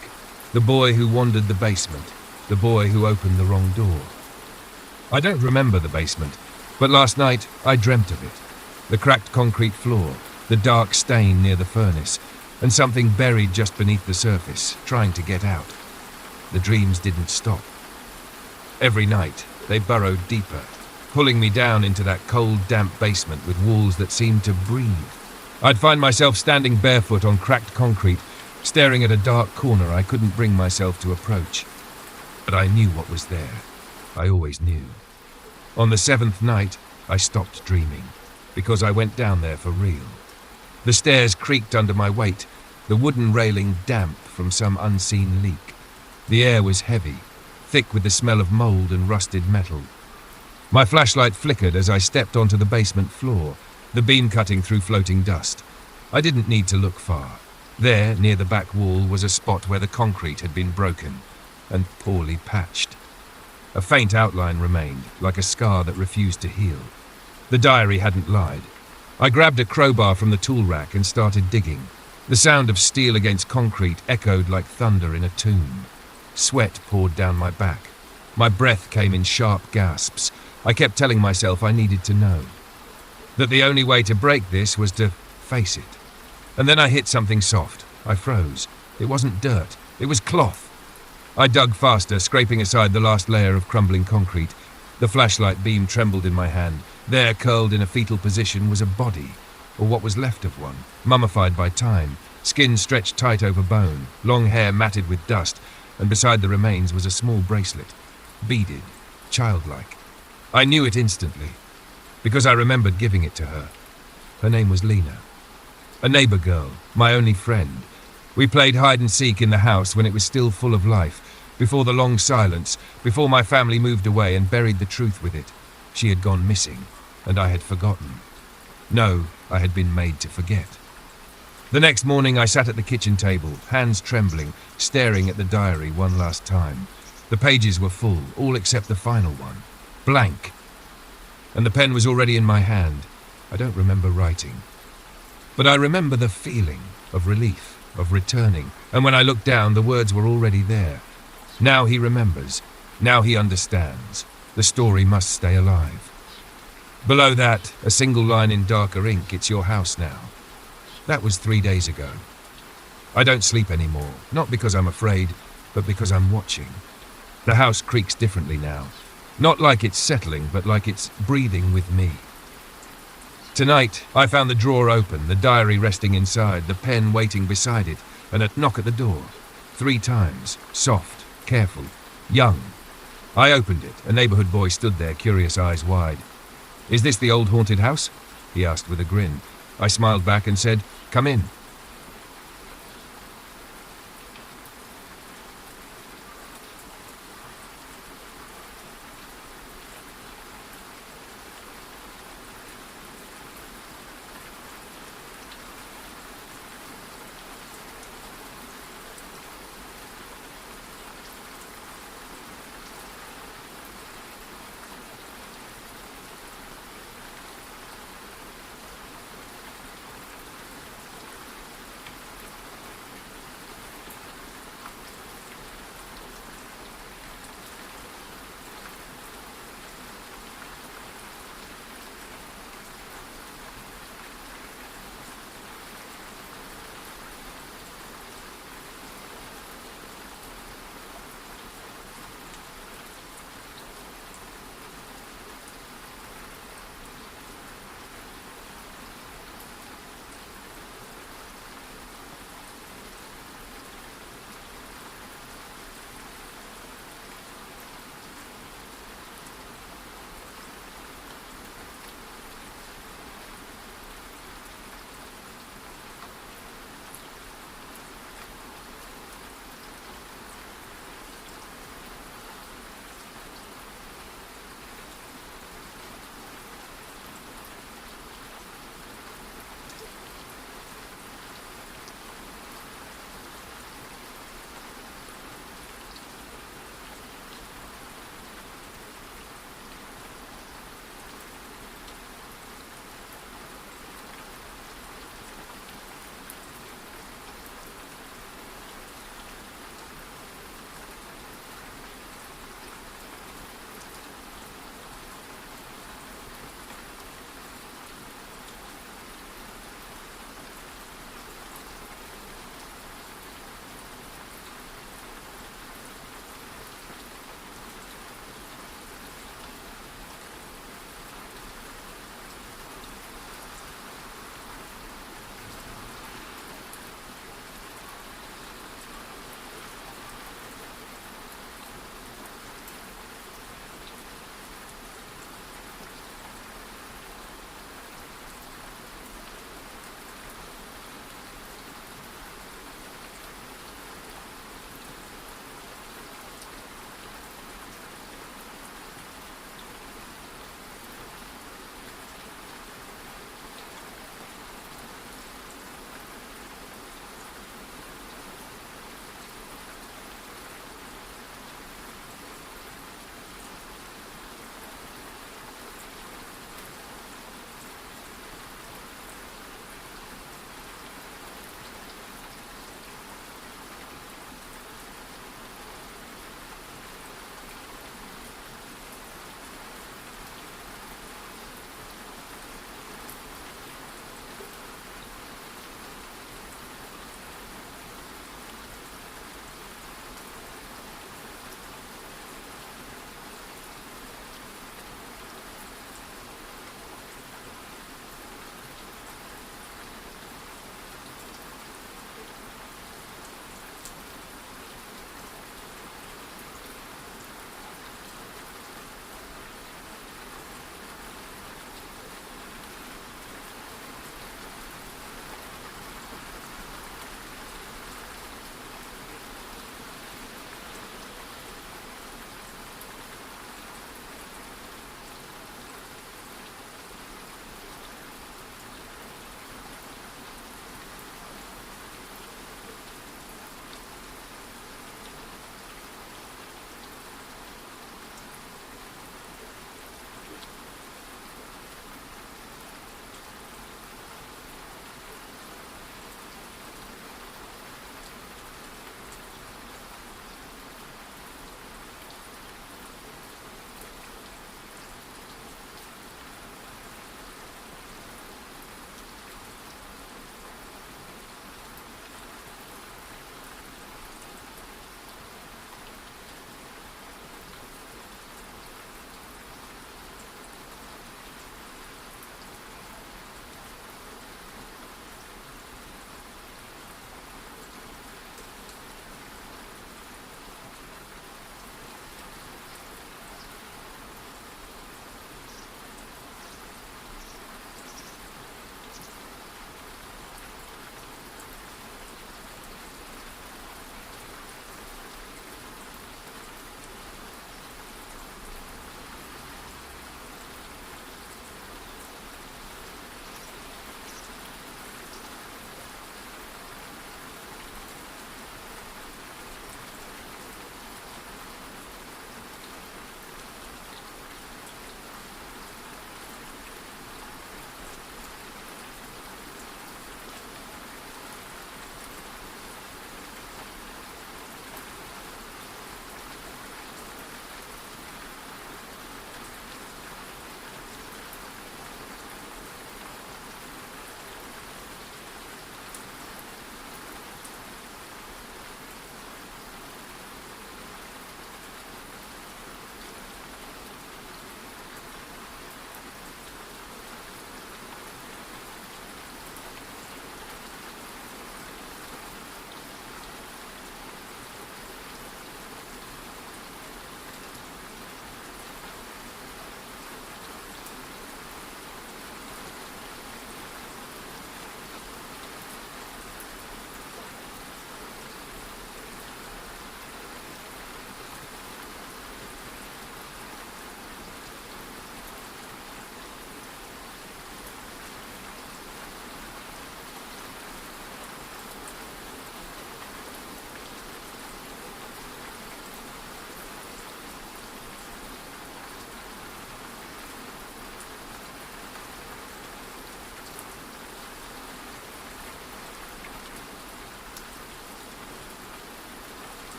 The boy who wandered the basement. The boy who opened the wrong door. I don't remember the basement, but last night I dreamt of it. The cracked concrete floor, the dark stain near the furnace, and something buried just beneath the surface, trying to get out. The dreams didn't stop. Every night, they burrowed deeper, pulling me down into that cold, damp basement with walls that seemed to breathe. I'd find myself standing barefoot on cracked concrete, staring at a dark corner I couldn't bring myself to approach. But I knew what was there. I always knew. On the 7th night, I stopped dreaming, because I went down there for real. The stairs creaked under my weight, the wooden railing damp from some unseen leak. The air was heavy, thick with the smell of mold and rusted metal. My flashlight flickered as I stepped onto the basement floor, the beam cutting through floating dust. I didn't need to look far. There, near the back wall, was a spot where the concrete had been broken and poorly patched. A faint outline remained, like a scar that refused to heal. The diary hadn't lied. I grabbed a crowbar from the tool rack and started digging. The sound of steel against concrete echoed like thunder in a tomb. Sweat poured down my back. My breath came in sharp gasps. I kept telling myself I needed to know. That the only way to break this was to face it. And then I hit something soft. I froze. It wasn't dirt. It was cloth. I dug faster, scraping aside the last layer of crumbling concrete. The flashlight beam trembled in my hand. There, curled in a fetal position, was a body, or what was left of one, mummified by time, skin stretched tight over bone, long hair matted with dust, and beside the remains was a small bracelet, beaded, childlike. I knew it instantly, because I remembered giving it to her. Her name was Lena. A neighbor girl, my only friend. We played hide and seek in the house when it was still full of life, before the long silence, before my family moved away and buried the truth with it. She had gone missing, and I had forgotten. No, I had been made to forget. The next morning I sat at the kitchen table, hands trembling, staring at the diary one last time. The pages were full, all except the final one. Blank. And the pen was already in my hand. I don't remember writing. But I remember the feeling of relief, of returning, and when I looked down, the words were already there. Now he remembers. Now he understands. The story must stay alive. Below that, a single line in darker ink, "It's your house now." That was 3 days ago. I don't sleep anymore, not because I'm afraid, but because I'm watching. The house creaks differently now. Not like it's settling, but like it's breathing with me. Tonight, I found the drawer open, the diary resting inside, the pen waiting beside it, and a knock at the door. 3 times, soft, careful, young. I opened it. A neighborhood boy stood there, curious eyes wide. "Is this the old haunted house?" he asked with a grin. I smiled back and said, "Come in."